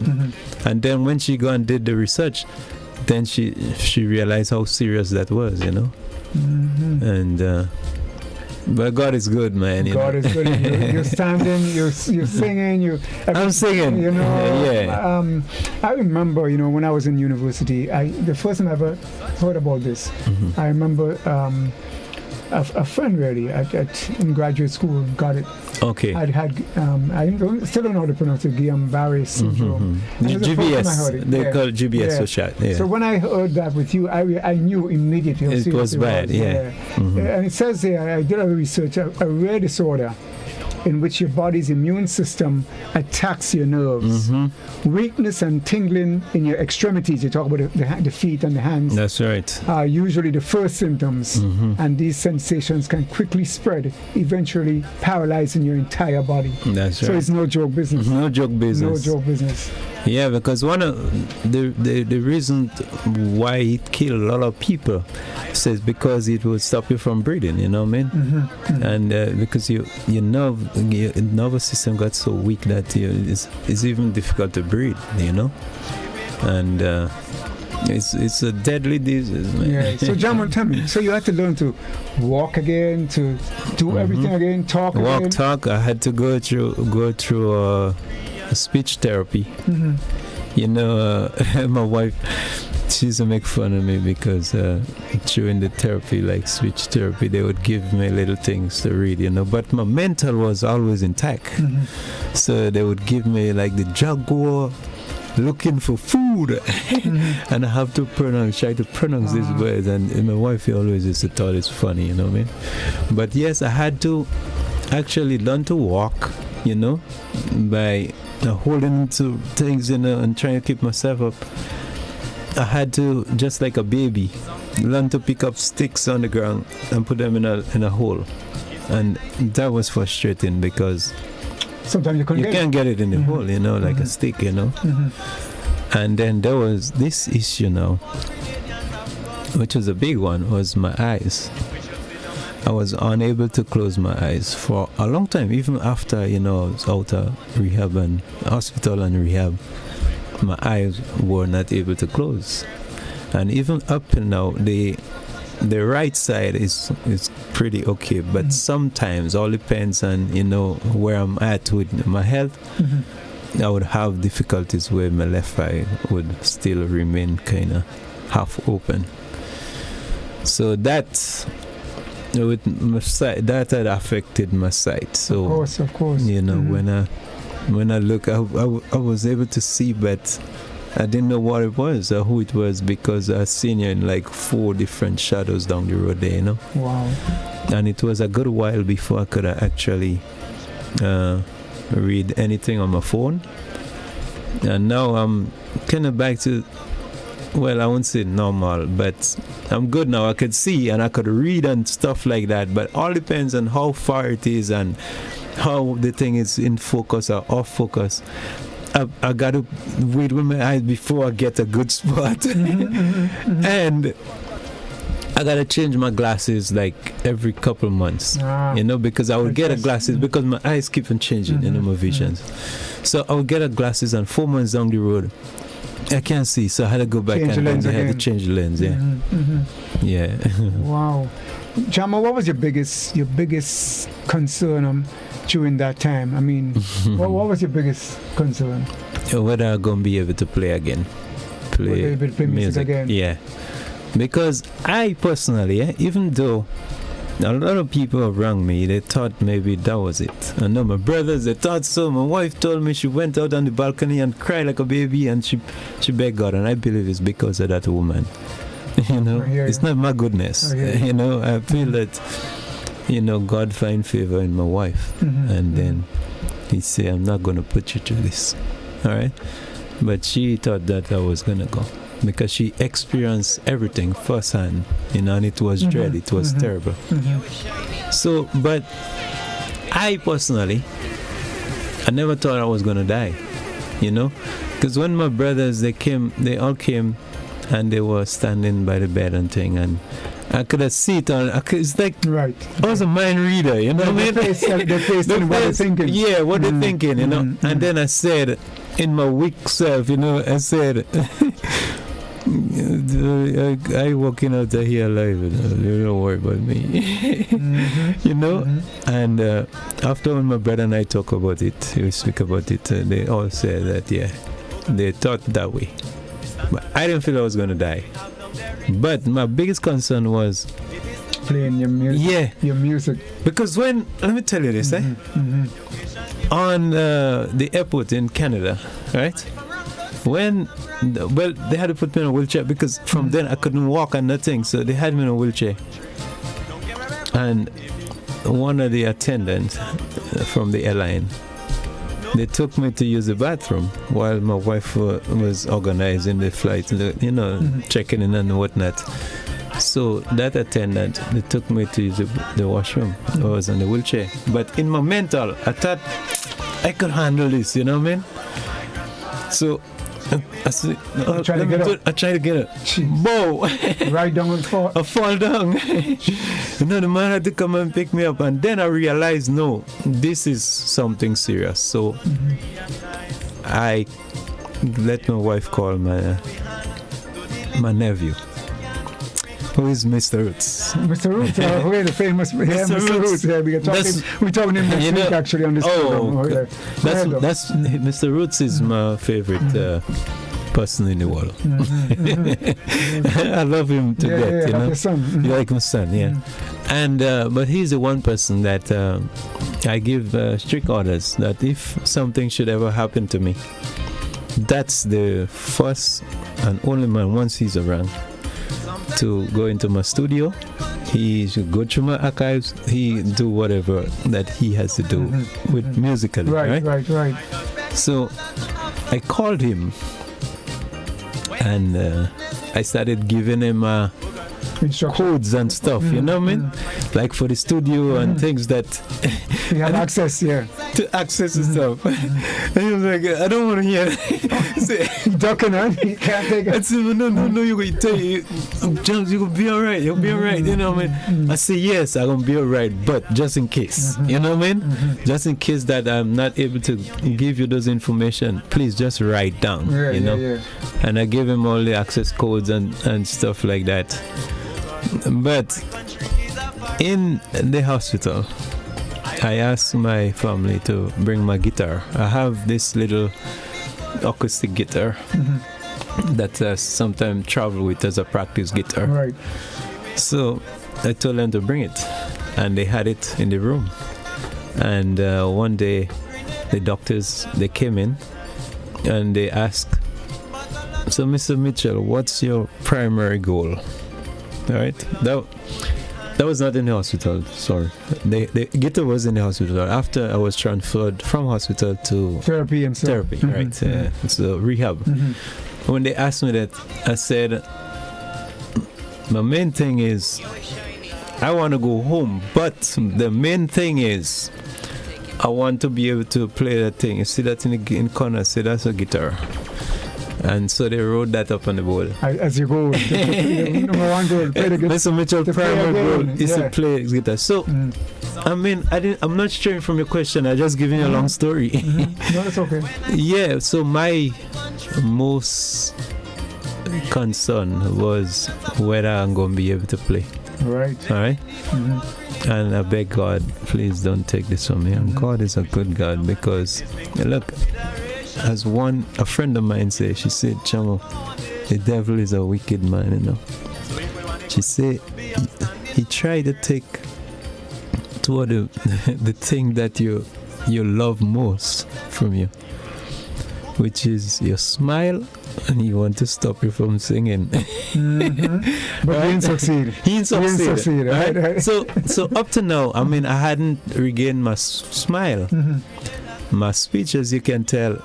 and then when she go and did the research, then she realized how serious that was, you know. And but God is good, man. God is good. You're standing, you're singing, I'm singing. You know, yeah. I remember, you know, when I was in university, the first time I ever heard about this, I remember a friend really in graduate school got it. Okay. I still don't know how to pronounce it, Guillain-Barré syndrome. GBS, they call it GBS for short. Yeah. So when I heard that with you, I knew immediately how serious it was bad. Yeah. And it says here, I did a research, a rare disorder in which your body's immune system attacks your nerves. Weakness and tingling in your extremities, you talk about the feet and the hands. That's right. Are usually the first symptoms, and these sensations can quickly spread, eventually paralyzing your entire body. That's right. So it's no joke business. No joke business. No joke business. Yeah, because one of the reason why it killed a lot of people says because it would stop you from breathing, you know what I mean? And because your nervous system got so weak that it's even difficult to breathe, you know? And it's a deadly disease, man. Yeah. So Jamal, tell me, so you had to learn to walk again, to do everything again, talk again? Talk. I had to go through speech therapy. You know, my wife, she used to make fun of me because during the therapy, like speech therapy, they would give me little things to read, but my mental was always intact. So they would give me like the Jaguar looking for food, and I have to try to pronounce these words, and my wife always used to thought it's funny, you know what I mean? But yes, I had to actually learn to walk, by holding to things, and trying to keep myself up. I had to, just like a baby, learn to pick up sticks on the ground and put them in a hole, and that was frustrating because sometimes you can't get it in the hole, like a stick, And then there was this issue now, which was a big one, was my eyes. I was unable to close my eyes for a long time, even after, I was out of rehab and hospital and rehab. My eyes were not able to close. And even up till now, the right side is pretty okay, but sometimes all depends on where I'm at with my health. I would have difficulties where my left eye would still remain kind of half open. So that with my sight, that had affected my sight. So of course. When I look, I was able to see, but I didn't know what it was or who it was, because I seen you in like 4 different shadows down the road there, Wow. And it was a good while before I could actually read anything on my phone. And now I'm kind of back to, well, I won't say normal, but I'm good now. I could see and I could read and stuff like that, but all depends on how far it is and how the thing is in focus or off focus. I got to wait with my eyes before I get a good spot. And I got to change my glasses like every couple months, because I would get a glasses because my eyes keep on changing, my visions. So I would get a glasses and 4 months down the road, I can't see, so I had to go back and I had to change the lens. Yeah. Wow. Jama, what was your biggest concern during that time? I mean, what was your biggest concern? Whether I'm going to be able to play again. Play music again. Yeah. Because I personally, even though a lot of people around me, they thought maybe that was it. I know my brothers, they thought so. My wife told me she went out on the balcony and cried like a baby, and she begged God, and I believe it's because of that woman. It's not my goodness. I feel that, God find favor in my wife, and then He said, I'm not going to put you through this. All right? But she thought that I was going to go, because she experienced everything firsthand, and it was dread, it was terrible. So, but I personally, I never thought I was going to die, because when my brothers, they all came, and they were standing by the bed and thing, and I could have seen it on. It's like I was a mind reader, you know what I mean? They faced what they're thinking. Yeah, what they're thinking, And then I said, in my weak self, I said, I walking out of here alive, you don't worry about me, And after when my brother and I talk about it, we speak about it, they all said that, they thought that way. But I didn't feel I was going to die. But my biggest concern was playing your music. Yeah. Your music. Because let me tell you this, on the airport in Canada, right? They had to put me in a wheelchair because from then I couldn't walk and nothing, so they had me in a wheelchair. And one of the attendants from the airline, they took me to use the bathroom while my wife was organizing the flight, checking in and whatnot. So that attendant, they took me to use the washroom. I was in the wheelchair. But in my mental, I thought I could handle this, you know what I mean? So I said, I try to get up. Whoa! Right down and fall. I fall down. The man had to come and pick me up, and then I realized, no, this is something serious. So I let my wife call my nephew, who is Mr. Roots. Mr. Roots, we're the famous Mr. Roots. Yeah, we're talking him next week actually on this program. That's Mr. Roots is my favorite person in the world. I love him to death, you know. Like your son. You like my son, yeah. And but he's the one person that I give strict orders that if something should ever happen to me, that's the first and only man, once he's around, to go into my studio. He should go through my archives. He do whatever that he has to do with musically. Right. So I called him and I started giving him codes and stuff, you know what I mean? Like for the studio and things that you have access, to access the stuff. And he was like, I don't want to hear it. Ducking on, you can't take it. I said, no, you're going to tell you, James, you're going to be all right. You'll be all right, you know what I mean? I say, yes, I'm going to be all right, but just in case, you know what I mean? Just in case that I'm not able to give you those information, please just write down, you know? And I gave him all the access codes and stuff like that. But in the hospital, I asked my family to bring my guitar. I have this little acoustic guitar that I sometimes travel with as a practice guitar. Right. So I told them to bring it, and they had it in the room. And one day, the doctors, they came in and they asked, so Mr. Mitchell, what's your primary goal? All right, that was not in the hospital. Sorry, the guitar was in the hospital. After I was transferred from hospital to therapy and stuff. Right? So rehab. When they asked me that, I said, my main thing is I want to go home, but the main thing is I want to be able to play that thing. You see that in corner? Say that's a guitar. And so they wrote that up on the board. As you go, number one goal, play the guitar. Mr. Mitchell, primary goal is to play the guitar. So, I mean, I'm not straying from your question. I'm just giving you a long story. No, that's okay. Yeah, so my most concern was whether I'm going to be able to play. Right. All right? And I beg God, please don't take this from me. And God is a good God, because, look, as a friend of mine said, she said, Chamo, the devil is a wicked man, you know. She said he tried to take toward the thing that you love most from you, which is your smile, and he want to stop you from singing. But he didn't succeed. He didn't succeed. Right. So up to now, I mean, I hadn't regained my smile. My speech, as you can tell,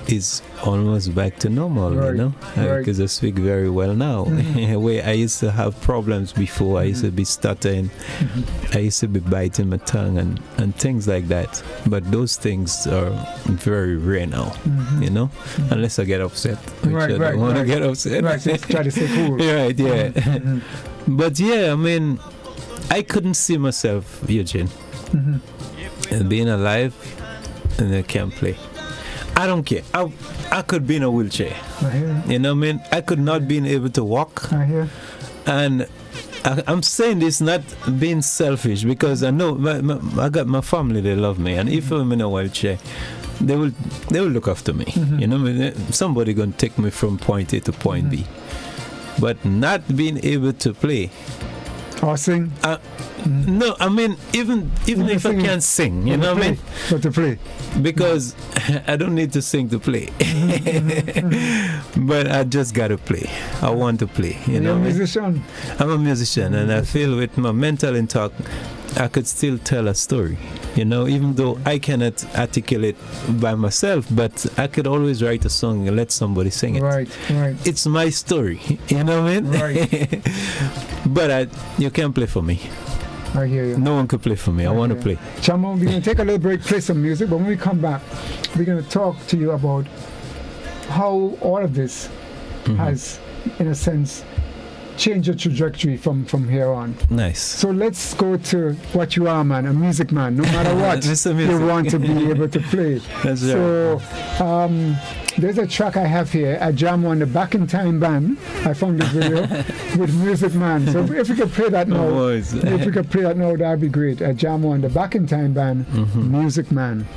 is almost back to normal, you know, because I speak very well now. Where I used to have problems before, I used to be stuttering, I used to be biting my tongue and things like that. But those things are very rare now, you know, unless I get upset. Which I don't want to get upset. Right, so try to stay cool. Right, yeah. But yeah, I mean, I couldn't see myself, Eugene, being alive and I can't play. I don't care. I could be in a wheelchair. You know what I mean? I could not be able to walk. And I'm saying this not being selfish, because I know I got my family, they love me, and if I'm in a wheelchair, they will look after me. You know, somebody gonna take me from point A to point B. But not being able to play or sing. No, I mean, even if I can't sing, you know what I mean? But to play. Because I don't need to sing to play. But I just got to play. I want to play. You're a musician. I'm a musician, and I feel with my mental intact, I could still tell a story. You know, even though I cannot articulate by myself, but I could always write a song and let somebody sing it. Right. It's my story. You know what I mean? Right. But you can't play for me. I hear you. No one could play for me. I want to play. Chamo, we're going to take a little break, play some music, but when we come back, we're going to talk to you about how all of this has, in a sense, changed your trajectory from here on. Nice. So let's go to what you are, man, a music man. No matter what, you want to be able to play. That's so, there's a track I have here, Ajamu and the Back in Time Band. I found this video with Music Man. So if we could play that now, that'd be great. Ajamu and the Back in Time Band, Music Man.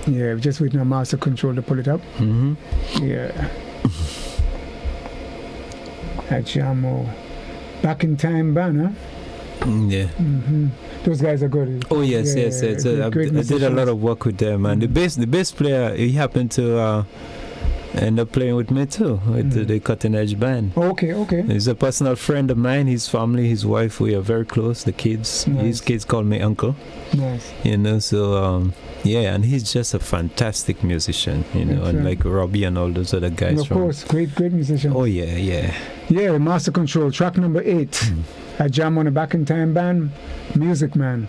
Yeah, we're just waiting on Master Control to pull it up. Mm-hmm. Yeah. Ajamu. Back in Time Banner. Yeah. Mm-hmm. Those guys are good. Oh yes. So I did a lot of work with them, and the bass player, he happened to end up playing with me too, with the Cutting Edge Band. Okay. He's a personal friend of mine. His family, his wife, we are very close. The kids, his kids call me uncle. Nice. So yeah, and he's just a fantastic musician, and like Robbie and all those other guys. And of course, great musician. Oh yeah. Yeah, Master Control, track number 8. Ajamu on the Back in Time Band, Music Man.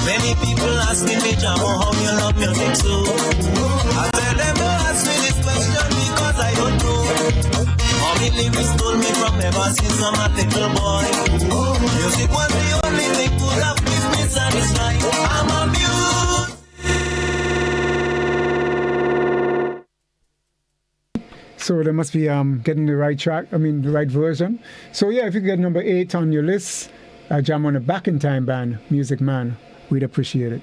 Many people asking me, Jamo, how you love music so? I tell them, don't ask me this question because I don't know. Mommy lyrics told me from ever since I'm a little boy. Music was the only thing could have kept me satisfied. I'm a So they must be getting the right track, the right version. So yeah, if you get number 8 on your list, Ajamu on the Back in Time Band, Music Man, we'd appreciate it.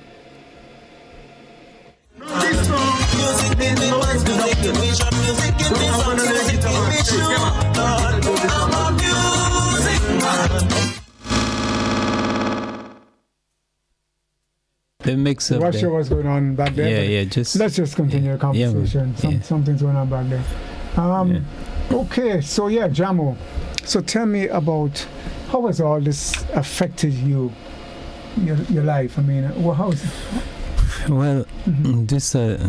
The mix up. I'm not sure what's going on back there. Let's just continue the conversation. Something's going on back there. Okay, so yeah, Ajamu. So tell me about how has all this affected you, your life? How is it? Well, this it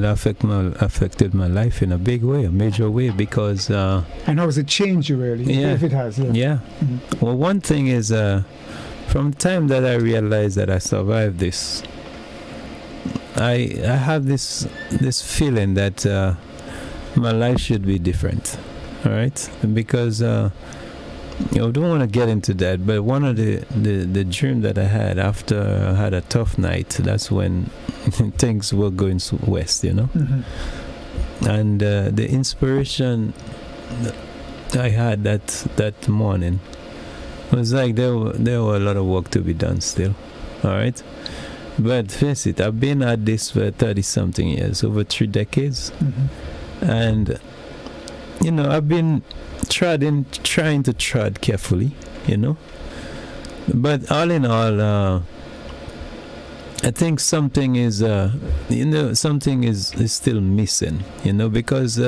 affected my life in a big way, a major way, because. And how has it changed you really? Yeah. If it has. Yeah. Well, one thing is, from the time that I realized that I survived this, I have this feeling that my life should be different. All right, because I don't want to get into that, but one of the dream that I had after I had a tough night, that's when things were going west, and the inspiration I had that morning was like there were a lot of work to be done still. All right, but face it, I've been at this for 30-something years, over 3 decades, and I've been trying to tread carefully, but all in all, I think something is still missing, because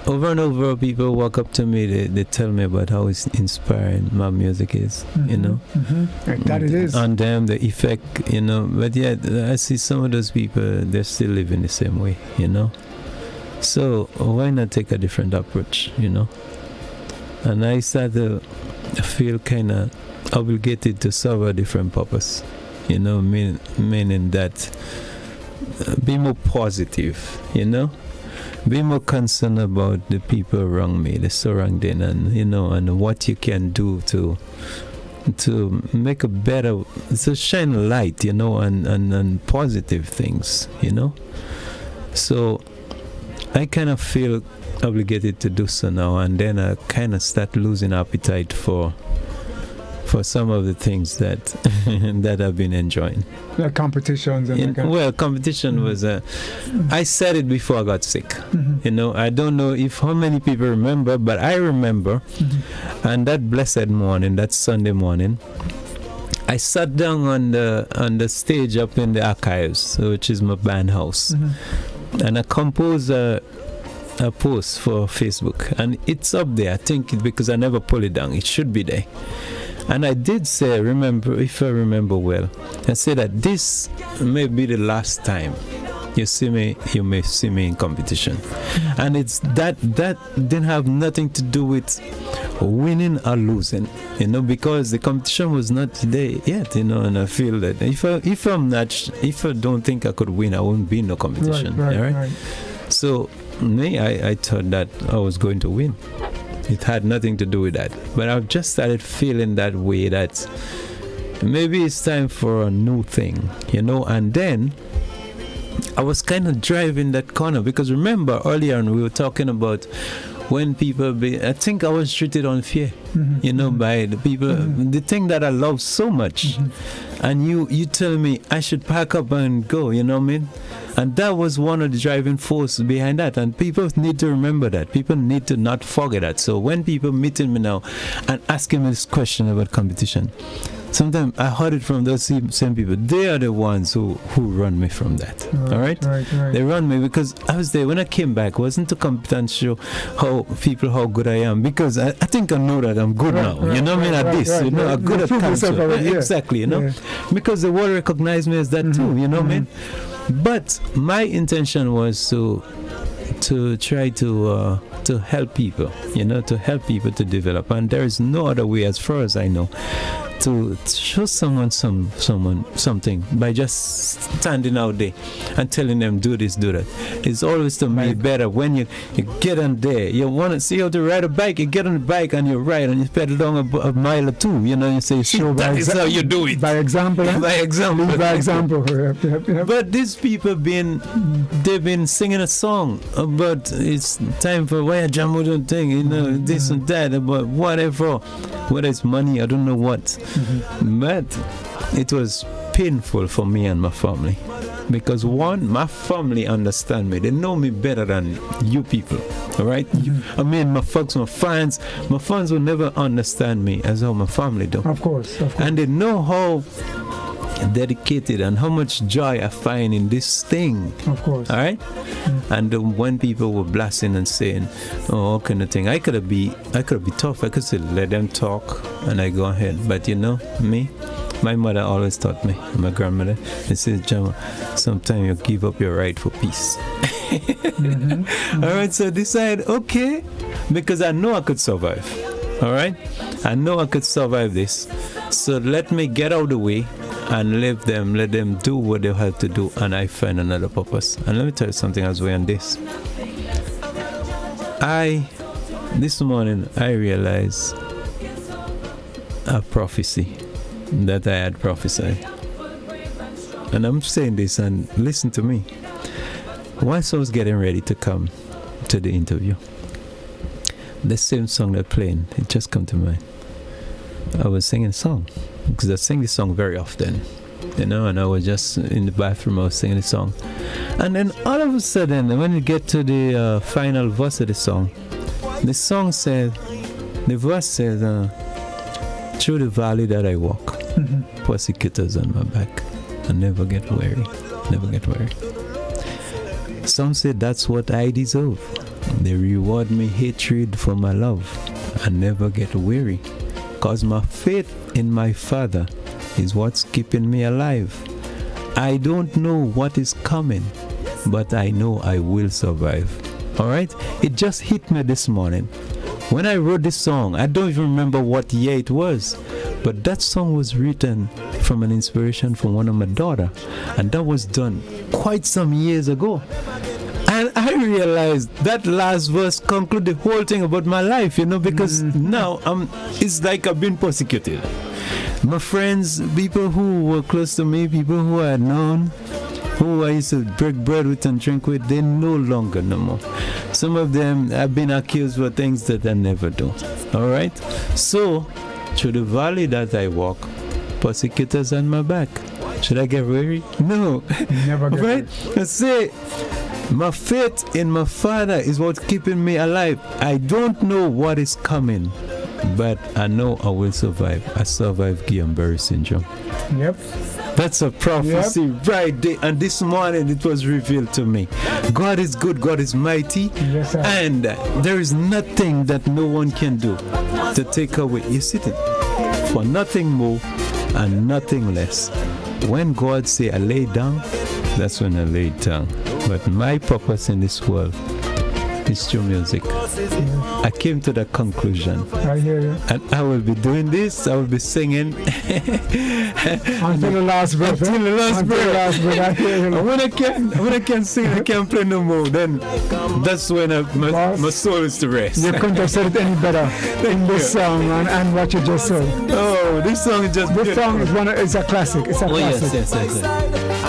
over and over people walk up to me, they tell me about how inspiring my music is, That it is. On them, the effect, but yet I see some of those people, they're still living the same way, So why not take a different approach, And I started to feel kind of obligated to serve a different purpose, meaning that be more positive, be more concerned about the people around me, the surrounding, and and what you can do to make a better, to shine a light, and positive things, So I kind of feel obligated to do so now, and then I kind of start losing appetite for some of the things that that I've been enjoying. Like competitions and competition was I said it before I got sick. I don't know how many people remember, but I remember. And that blessed morning, that Sunday morning, I sat down on the stage up in the archives, which is my band house. And I composed a post for Facebook, and it's up there. I think because I never pull it down, it should be there. And I did say, if I remember well, I said that this may be the last time, you may see me in competition. And it's that didn't have nothing to do with winning or losing, because the competition was not there yet, and I feel that if I don't think I could win, I wouldn't be in no competition. Right. So me, I thought that I was going to win. It had nothing to do with that. But I've just started feeling that way, that maybe it's time for a new thing, and then I was kind of driving that corner, because remember earlier on we were talking about when people I think I was treated unfair, by the people, the thing that I love so much. And you tell me I should pack up and go, you know what I mean? And that was one of the driving forces behind that. And people need to remember that. People need to not forget that. So when people meeting me now and asking me this question about competition, sometimes I heard it from those same people. They are the ones who run me from that. All right? They run me because I was there. When I came back, wasn't to compete and show how good I am. Because I think I know that I'm good now. You know what I mean? At this, I'm good at cancer. Exactly, Because the world recognized me as that too, you know what I mean? But my intention was to try to help people, to help people to develop. And there is no other way, as far as I know, to show someone something by just standing out there and telling them do this, do that. It's always to me better when you get on there. You want to see how to ride a bike, you get on the bike and you ride and you pedal down a mile or two, you say, that is how you do it. By example. By example. By example. But these people they've been singing a song about it's time for Ajamu thing, this and that, about whatever, whether it's money, I don't know what. But it was painful for me and my family, because one, my family understand me. They know me better than you people. All right? My folks, my fans will never understand me as how my family do. Of course. And they know how dedicated and how much joy I find in this thing. Of course. All right? And when people were blasting and saying, all kind of thing, I could be tough. I could say, let them talk and I go ahead. But me, my mother always taught me, my grandmother, they said, Jama, sometimes you give up your right for peace. All right, so I decided, okay, because I know I could survive. All right? I know I could survive this. So let me get out of the way and let them do what they have to do, and I find another purpose. And let me tell you something as well on this. This morning I realized a prophecy that I had prophesied. And I'm saying this, and listen to me. Once I was getting ready to come to the interview, the same song that playing, it just come to mind. I was singing a song, because I sing this song very often, and I was just in the bathroom, I was singing the song. And then all of a sudden, when you get to the final verse of the song said, the verse says, through the valley that I walk, persecutors on my back, I never get weary, never get weary. Some say that's what I deserve. They reward me hatred for my love. I never get weary, 'cause my faith in my Father is what's keeping me alive. I don't know what is coming, but I know I will survive. All right? It just hit me this morning. When I wrote this song, I don't even remember what year it was, but that song was written from an inspiration from one of my daughter, and that was done quite some years ago. And I realized that last verse concluded the whole thing about my life, because now it's like I've been persecuted. My friends, people who were close to me, people who I had known, who I used to break bread with and drink with, they're no longer no more. Some of them have been accused for things that I never do. All right? So, through the valley that I walk, persecutors on my back. Should I get weary? No. Never get weary. Let's say, my faith in my Father is what's keeping me alive. I don't know what is coming, but I know I will survive. I survived Guillain-Barré syndrome. Yep. That's a prophecy right there. And this morning it was revealed to me. God is good, God is mighty. Yes, sir. And there is nothing that no one can do to take away. You're sitting for nothing more and nothing less. When God say I lay down, that's when I lay down. But my purpose in this world is through music. I came to that conclusion. I hear you. And I will be doing this, I will be singing until the last breath. Until the last breath. I hear you. And when I can sing, I can't play no more, then that's when my soul is to rest. You couldn't have said it any better in this song and what you just said. Oh, this song is just This song is it's a classic. It's a classic. Yes. I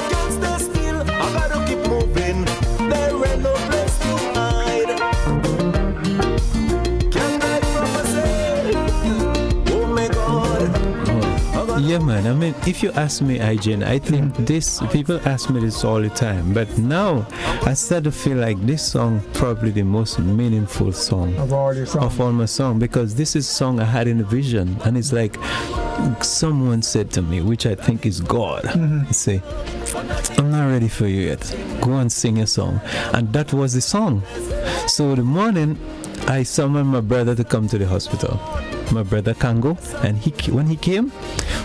can't stay still, I gotta keep moving. There ain't no place to hide. Can't hide from myself. Oh my God. Yeah, man. I mean, if you ask me, IJN, I think this, people ask me this all the time, but now I start to feel like this song probably the most meaningful song Of all your songs. of all my song, because this is a song I had in a vision, and it's like someone said to me, which I think is God, say, I'm not ready for you yet. Go and sing a song. And that was the song. So the morning, I summoned my brother to come to the hospital. My brother Kango, and when he came,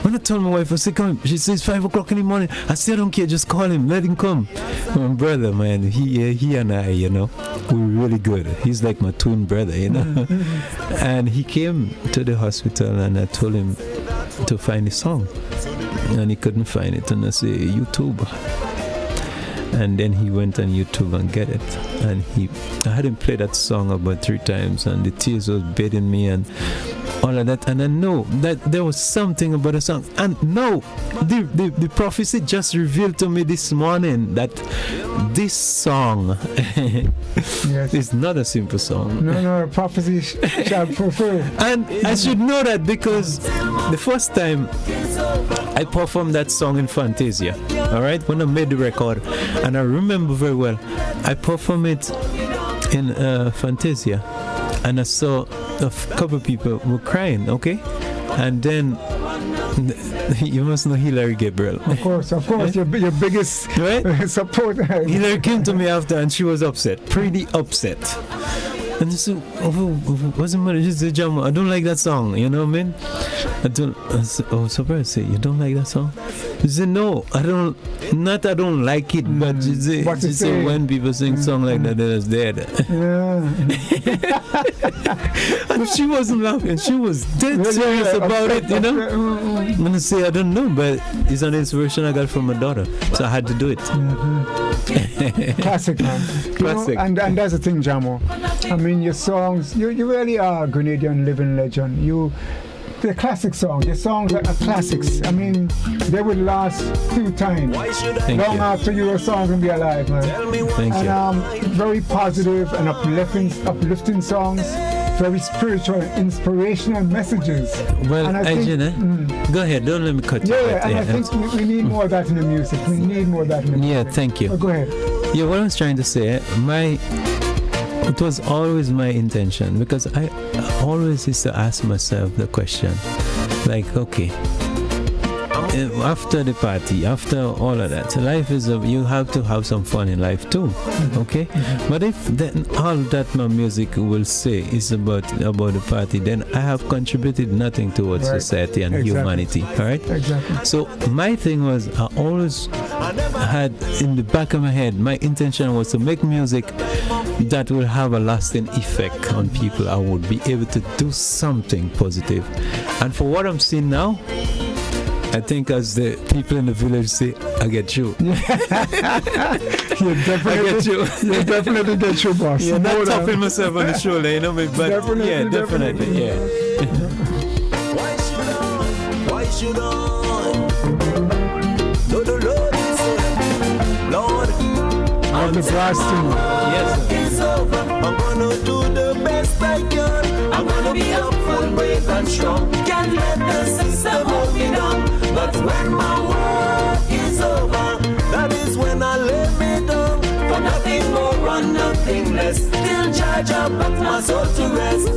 when I told my wife, I said, come, she says 5 o'clock in the morning. I said, I don't care, just call him, let him come. My brother, man, he and I, we're really good. He's like my twin brother, And he came to the hospital, and I told him to find the song, and he couldn't find it, and I said, YouTube. And then he went on YouTube and get it, and I had him play that song about 3 times, and the tears was bathing me and all of that, and I know that there was something about the song, and no, the prophecy just revealed to me this morning that this song is not a simple song. No, prophecy shall fulfill. And I should know that because the first time I performed that song in Fantasia, all right, when I made the record, and I remember very well, I performed it in Fantasia, and I saw a couple of people were crying, okay? And then you must know Hilary Gabriel. Of course, your biggest supporter. Hilary came to me after, and she was upset, pretty upset. And I said, what's the matter? She said, Ajamu, I don't like that song, you know what I mean? I said, surprised, say, you don't like that song? She said, no, I don't like it, but she said, when people sing song like that, that's dead. And she wasn't laughing, she was dead serious about it, And I say, I don't know, but it's an inspiration I got from my daughter, so I had to do it. Classic, man. Classic. And that's the thing, Ajamu. I mean, your songs, you really are a Grenadian living legend. They're classic songs. Your songs are classics. I mean, they would last through time. Long after your songs will be alive, man. Thank you. Very positive and uplifting songs. Very spiritual, inspirational messages. Well, and I think, go ahead, don't let me cut you. And I think we need more of that in the music. We need more of that in the music. Yeah, thank you. Go ahead. Yeah, what I was trying to say, it was always my intention, because I always used to ask myself the question, like, okay, after the party, after all of that, life is you have to have some fun in life too, okay? But if then all that my music will say is about the party, then I have contributed nothing towards society and humanity, all right? Exactly. So my thing was, I always had in the back of my head, my intention was to make music that will have a lasting effect on people. I would be able to do something positive. And for what I'm seeing now, I think as the people in the village say, I get you. You definitely get you, boss. Yeah, not tapping myself on the shoulder, but definitely. Yeah. Why should I? Lord, I'm the brass Yes. it's over. I'm gonna do the best I can. I'm gonna be hopeful, brave and strong. Can't let the system hold me down. But when my work is over, that is when I lay me down. For nothing more and nothing less. Still charge up back my soul to rest.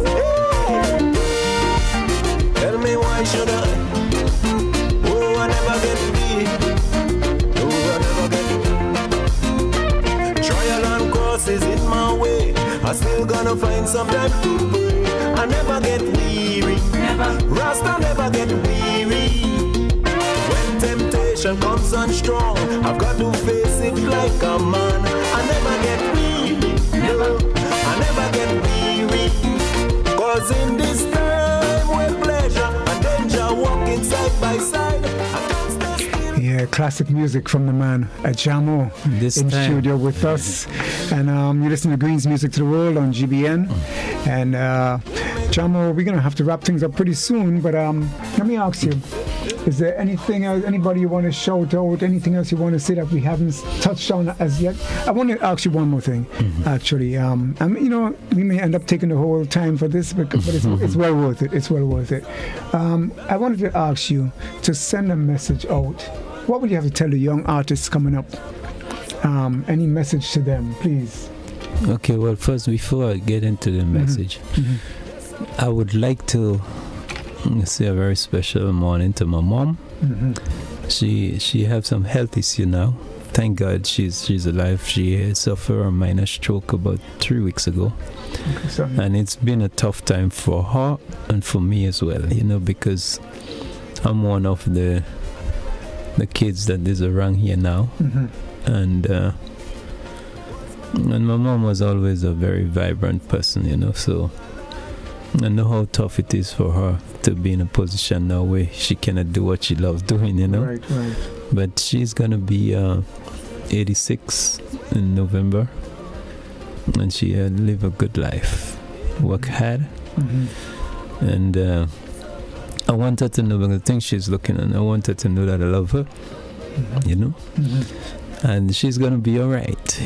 Hey. Tell me why should I? Oh, I never get me. Oh, I never get me. Trial and crosses in my way. I still gonna find some time to pray. I never get weary. Rasta never get weary. When temptation comes on strong, I've got to face it like a man. I classic music from the man Ajamu in studio with us. And you listen to Greenz Music to the World on GBN. And Ajamu, we're going to have to wrap things up pretty soon, but let me ask you, is there anything else, anybody you want to shout out, anything else you want to say that we haven't touched on as yet? I want to ask you one more thing, actually. We may end up taking the whole time for this, but it's well worth it. It's well worth it. I wanted to ask you to send a message out. What would you have to tell the young artists coming up? Any message to them, please? Okay, well, first, before I get into the message, I would like to say a very special morning to my mom. She have some health issue now. Thank God she's alive. She suffered a minor stroke about 3 weeks ago. And it's been a tough time for her and for me as well, because I'm one of the kids that is around here now. And my mom was always a very vibrant person, so I know how tough it is for her to be in a position now where she cannot do what she loves doing, Right. But she's gonna be 86 in November, and she live a good life, work hard, and I want her to know, because I think she's looking, and I want her to know that I love her, and she's gonna be all right,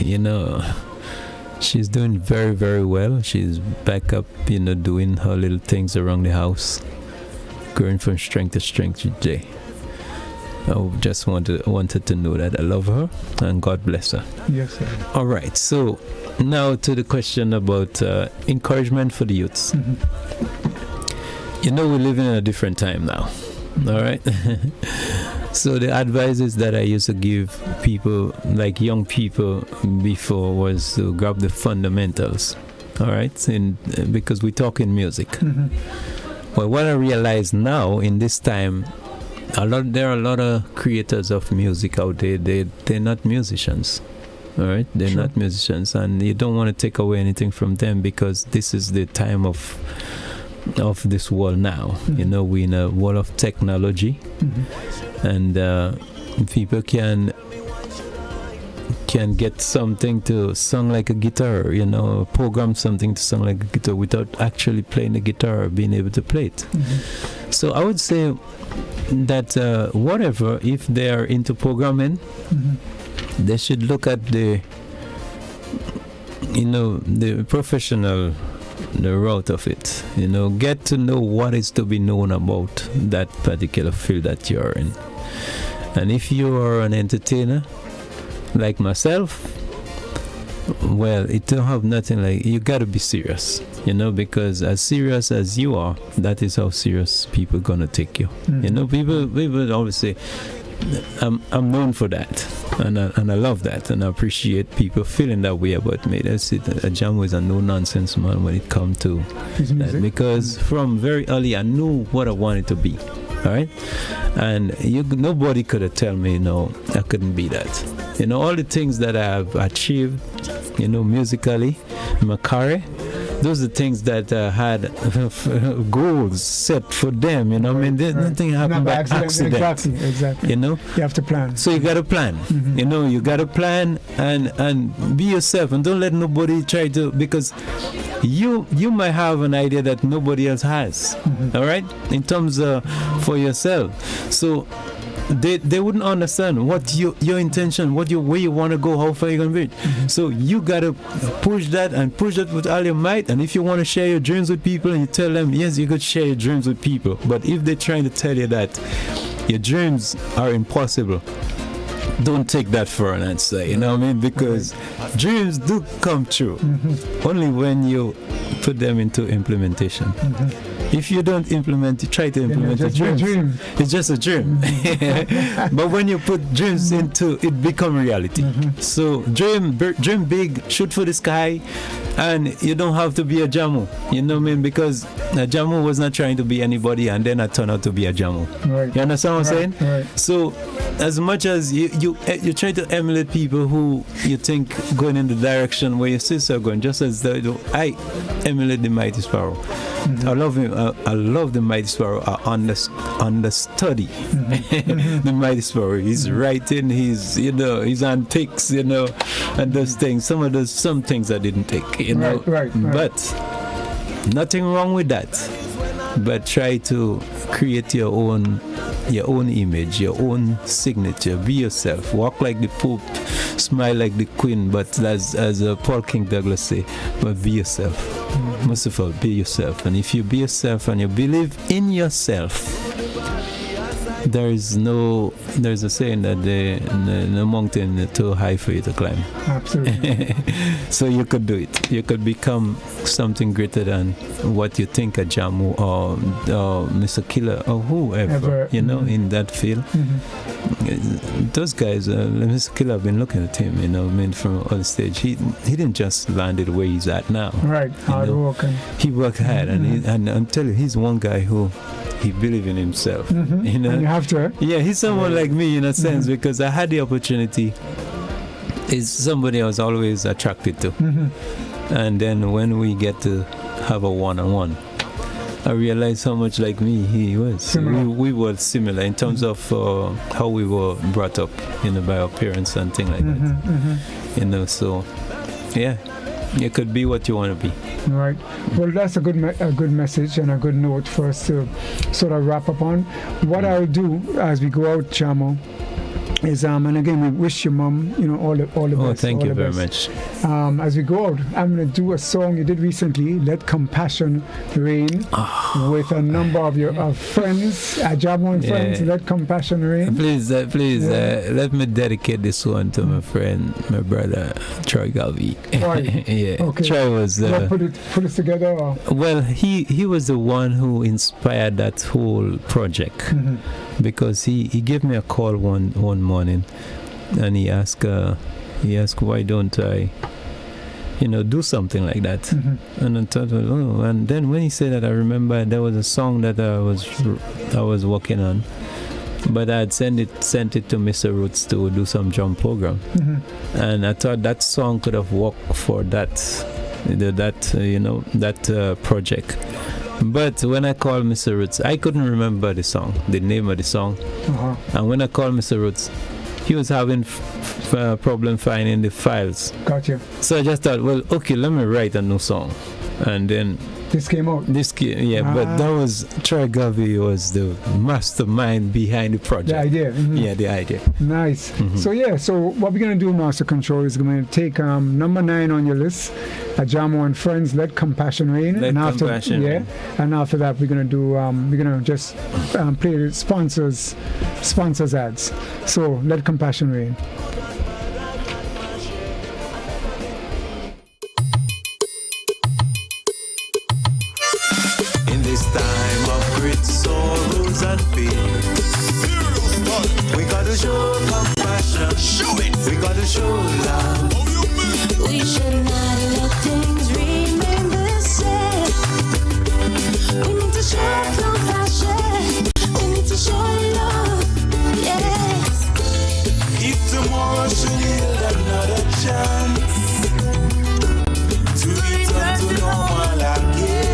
She's doing very, very well. She's back up, doing her little things around the house, growing from strength to strength each day. I just wanted to know that I love her, and God bless her. Yes, sir. All right, so now to the question about encouragement for the youths. We live in a different time now, all right? So the advices that I used to give people, like young people before, was to grab the fundamentals, all right? Because we talk in music. Well, what I realize now in this time, there are a lot of creators of music out there. They're not musicians, all right? They're not musicians, and you don't want to take away anything from them, because this is the time of this world now. We're in a world of technology, and people can get something to sound like a guitar, program something to sound like a guitar without actually playing the guitar or being able to play it. So I would say that whatever, if they are into programming, they should look at the professional, the route of it, get to know what is to be known about that particular field that you're in. And if you are an entertainer like myself, well, it don't have nothing like, you got to be serious, because as serious as you are, that is how serious people gonna take you. People always say, I'm known for that, and I love that, and I appreciate people feeling that way about me. That's it. Ajamu is a no-nonsense man when it comes to that, because from very early I knew what I wanted to be, all right? And nobody could have told me, no, I couldn't be that. All the things that I have achieved, musically, my career, those are the things that had goals set for them, nothing happened by accident. Exactly. You have to plan. So you got to plan. You got to plan and be yourself, and don't let nobody try to, because you might have an idea that nobody else has, all right, in terms of for yourself. So they wouldn't understand what your intention, where you want to go, how far you're going to be. So you got to push that with all your might. And if you want to share your dreams with people, and you tell them, yes, you could share your dreams with people. But if they're trying to tell you that your dreams are impossible, don't take that for an answer, because dreams do come true only when you put them into implementation. If you don't try to implement a dream, it's just a dream. But when you put dreams into it, become reality. So dream big, shoot for the sky, and you don't have to be Ajamu. Because Ajamu was not trying to be anybody, and then I turned out to be Ajamu. Right. You understand what I'm saying? Right. So as much as you try to emulate people who you think going in the direction where your sisters are going, just as I emulate the mighty sparrow. I love him. I love the Mighty Sparrow. I understudy the Mighty Sparrow. He's writing. He's he's on takes. And those things. Some things I didn't take. Right. But nothing wrong with that. But try to create your own image, your own signature. Be yourself. Walk like the Pope, smile like the Queen. But as Paul King Douglas say, but be yourself. Most of all, be yourself. And if you be yourself and you believe in yourself, there's a saying that the mountain is too high for you to climb. Absolutely. So you could do it. You could become something greater than what you think Ajamu or Mr. Killer or whoever, in that field. Those guys, Mr. Killer, I've been looking at him, from on stage. He didn't just land it where he's at now. Right, hard work. He worked hard, and I'm telling you, he's one guy who he believes in himself. And you have to. Yeah, he's someone like me in a sense because I had the opportunity. Is somebody I was always attracted to, and then when we get to have a one-on-one, I realized how much like me he was. We were similar in terms of how we were brought up, by our parents and things like that. So yeah, you could be what you want to be. Right. Well, that's a good message and a good note for us to sort of wrap up on. What I'll do as we go out, Chamo, is and again we wish your mom all the best. Oh, thank you very much. As we go out, I'm going to do a song you did recently, Let Compassion Reign, with a number of your friends, Ajamu and friends. Let Compassion Reign. Please let me dedicate this one to my friend, my brother Troy Galvi. Yeah. Okay. Troy was put it together, or? Well, he was the one who inspired that whole project. Because he gave me a call one morning, and he asked why don't I do something like that. And I thought, and then when he said that, I remember there was a song that I was working on, but I had sent it to Mr. Roots to do some drum program, and I thought that song could have worked for that project. But when I called Mr. Roots, I couldn't remember the name of the song. And when I called Mr. Roots, he was having problem finding the files. Gotcha. So I just thought, well, okay, let me write a new song. And then this came out. But that was Troy Garvey was the mastermind behind the project. The idea. Yeah, the idea. Nice. So what we're going to do, Master Control, is going to take number 9 on your list, Ajamu and Friends, Let Compassion Reign. And after that we're going to do we're going to just play the sponsors ads. So Let Compassion Reign. This time of great sorrows and pain, we gotta show compassion. Show it. We gotta show love. We should not let things remain the same. We need to show compassion. We need to show love. Yes. If tomorrow should yield another chance to return to normal again,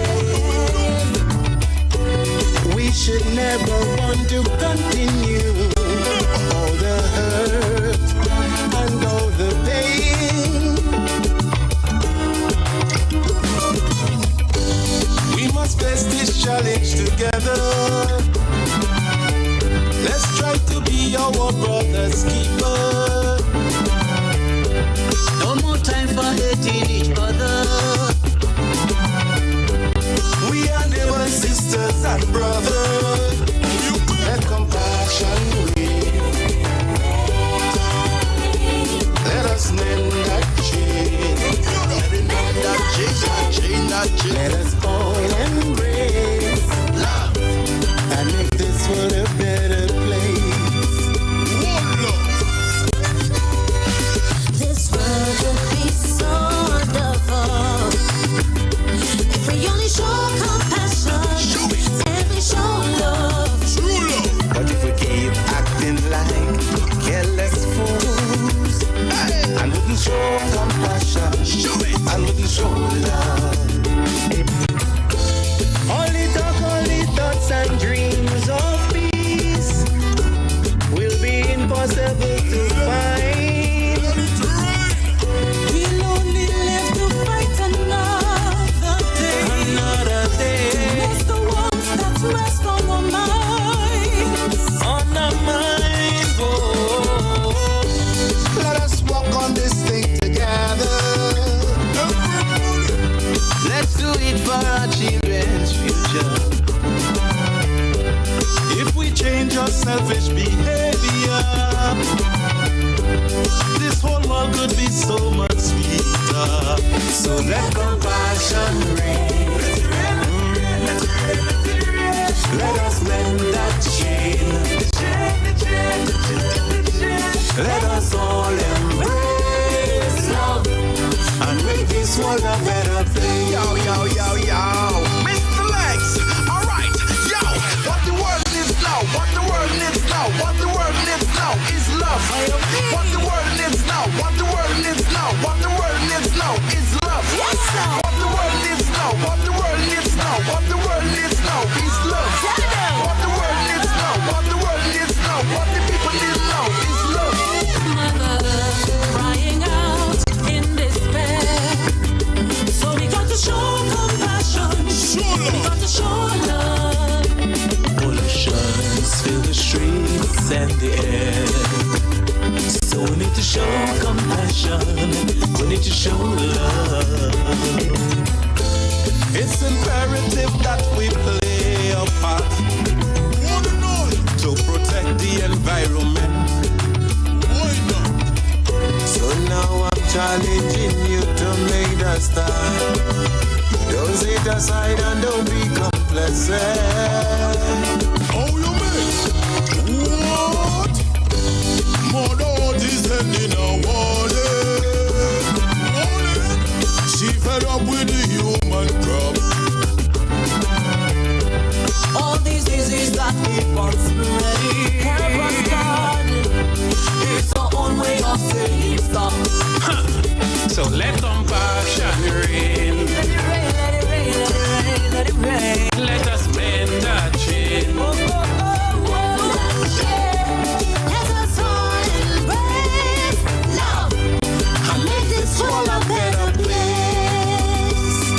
we should never want to continue all the hurt and all the pain. We must face this challenge together. Let's try to be our brother's keeper. No more time for hating each other. We are neighbors, sisters and brothers. Let compassion reign. Let us mend that chain. Let us all embrace love and make this world a better place. This world would be so wonderful if we only show compassion and we show love. True love. But if we keep acting like careless fools and wouldn't show compassion and wouldn't show love, this world a better place. Yo, Mr. Lex, alright, yo, what the world needs now, what the world needs now, what the world needs now is love. What the world needs now, what the world needs now, what the world needs now is love. Yes, sir. What the world needs now, what the world needs now, what the world needs now is love. What the world needs now, what the world needs now, what the people need now is love. Mother crying out in despair. So we got to show compassion. We got to show love. Pollutions fill the streets and the air. So we need to show compassion. We need to show love. It's imperative that we play a part to protect the environment. So now I'm challenging you to make a start. Don't sit aside and don't be complacent. Oh, you mean? What? Mother is sending a warning. She fed up with the human crop. All these diseases that keep on spreading. Help us, God. It's our own way of saying stop. So let compassion reign. Let it rain, let it rain, let it rain, let it rain. Let us bend that chain. Oh, oh, oh. Let us all embrace love and make this world a better place.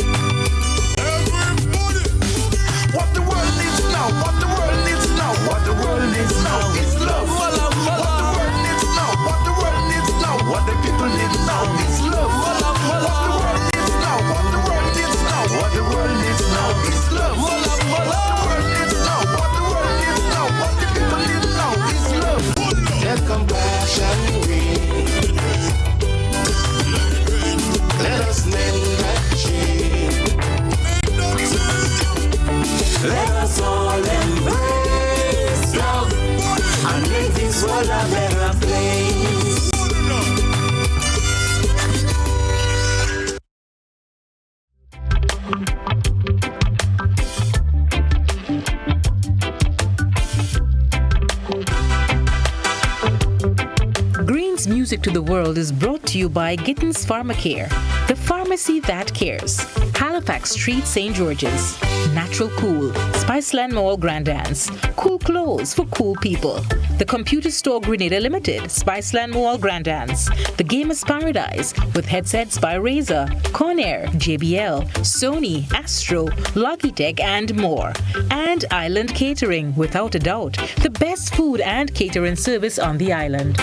Everybody. What the world needs now, what the world needs now, what the world needs now is love. What the world needs now, what the world needs now, what the people need now is love. What the world needs now, what the world needs now, what the world needs now is love. What the world needs now, what the world needs now, what the people need now is love. Let compassion reign. Let us mend that chain. Let us all embrace love and make this world a better place. Greenz Music to the World is brought to you by Gittins Pharmacare, the pharmacy that cares. Halifax Street, St. George's. Natural Cool, Spiceland Mall Grand Anse. Cool clothes for cool people. The Computer Store Grenada Limited, Spiceland Mall Grand Anse. The Gamers Paradise with headsets by Razer, Conair, JBL, Sony, Astro, Logitech, and more. And Island Catering, without a doubt, the best food and catering service on the island.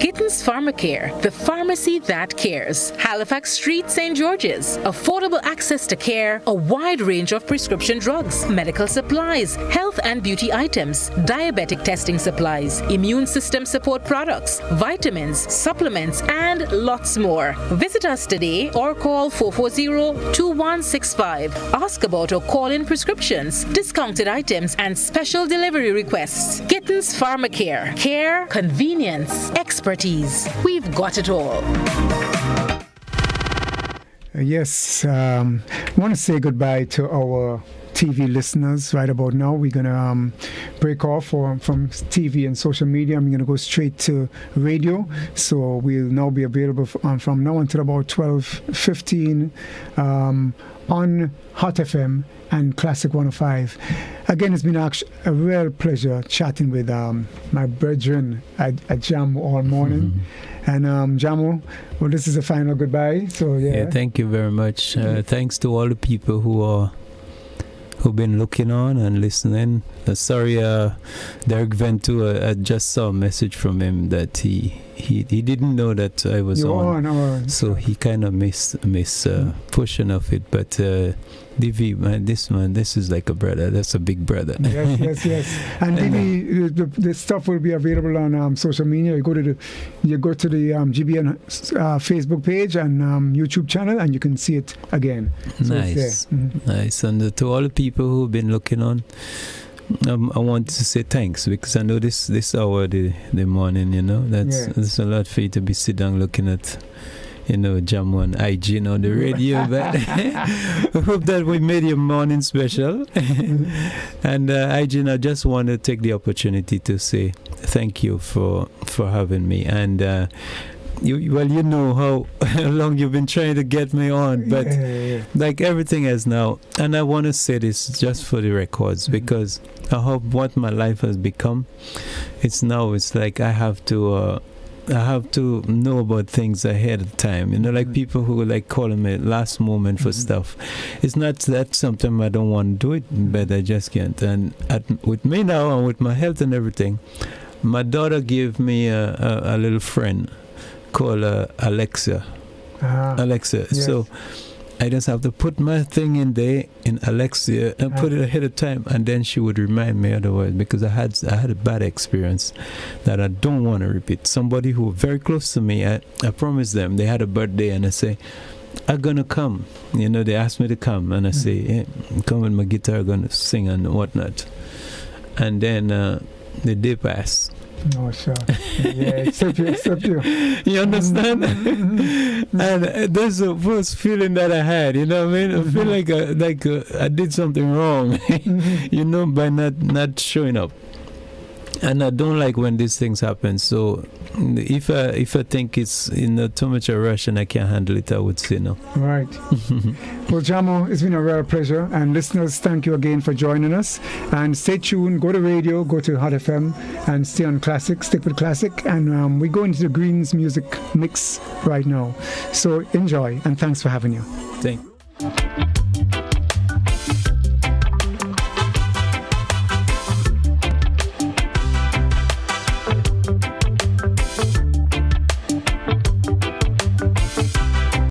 Gittins Pharmacare, the pharmacy that cares. Halifax Street, St. George's. Affordable access to care, a wide range of prescription drugs, medical supplies, health and beauty items, diabetic testing supplies, immune system support products, vitamins, supplements, and lots more. Visit us today or call 440-2165. Ask about or call in prescriptions, discounted items, and special delivery requests. Gittins Pharmacare. Care, convenience, expertise. We've got it all. Yes, I want to say goodbye to our TV listeners right about now. We're going to break off from TV and social media. I'm going to go straight to radio. So we'll now be available from now until about 12:15 on Hot FM and Classic 105. Again, it's been a real pleasure chatting with my brethren at Ajamu all morning. And Jamu, well, this is a final goodbye. So Yeah, thank you very much. Thanks to all the people who've been looking on and listening. Sorry, Derek Ventura, I just saw a message from him that he didn't know that I was on. So he kind of missed pushing of it. But Divi, this is like a brother. That's a big brother. Yes. And Divi, the stuff will be available on social media. You go to the GBN Facebook page and YouTube channel, and you can see it again. So nice. Nice. And to all the people who've been looking on, I want to say thanks because I know this hour the morning, that's a lot for you to be sitting down looking at, Ajamu and IG on the radio. But I hope that we made your morning special. And IG, I just want to take the opportunity to say thank you for having me. And you know how long you've been trying to get me on, but like everything is now, and I want to say this just for the records because I hope what my life has become, it's like I have to know about things ahead of time, like people who like calling me last moment for stuff. It's not that sometimes I don't want to do it, but I just can't. And with me now and with my health and everything, my daughter gave me a little friend called Alexa. Alexa. Yes. So I just have to put my thing in there in Alexa and put it ahead of time, and then she would remind me otherwise, because I had a bad experience that I don't want to repeat. Somebody who was very close to me, I promised them, they had a birthday, and I say, I'm gonna come. They asked me to come, and I say, hey, come with my guitar, I'm gonna sing and whatnot. And then the day passed. Oh, sure. Yeah, except you. You understand? And that's the first feeling that I had. You know what I mean? I feel like I did something wrong. By not showing up. And I don't like when these things happen. So if I think it's too much a rush and I can't handle it, I would say no. Right. Well, Ajamu, it's been a real pleasure. And listeners, thank you again for joining us. And stay tuned. Go to radio, go to Hot FM, and stay on classic. Stick with classic. And we go into the Greenz music mix right now. So enjoy, and thanks for having you. Thank you.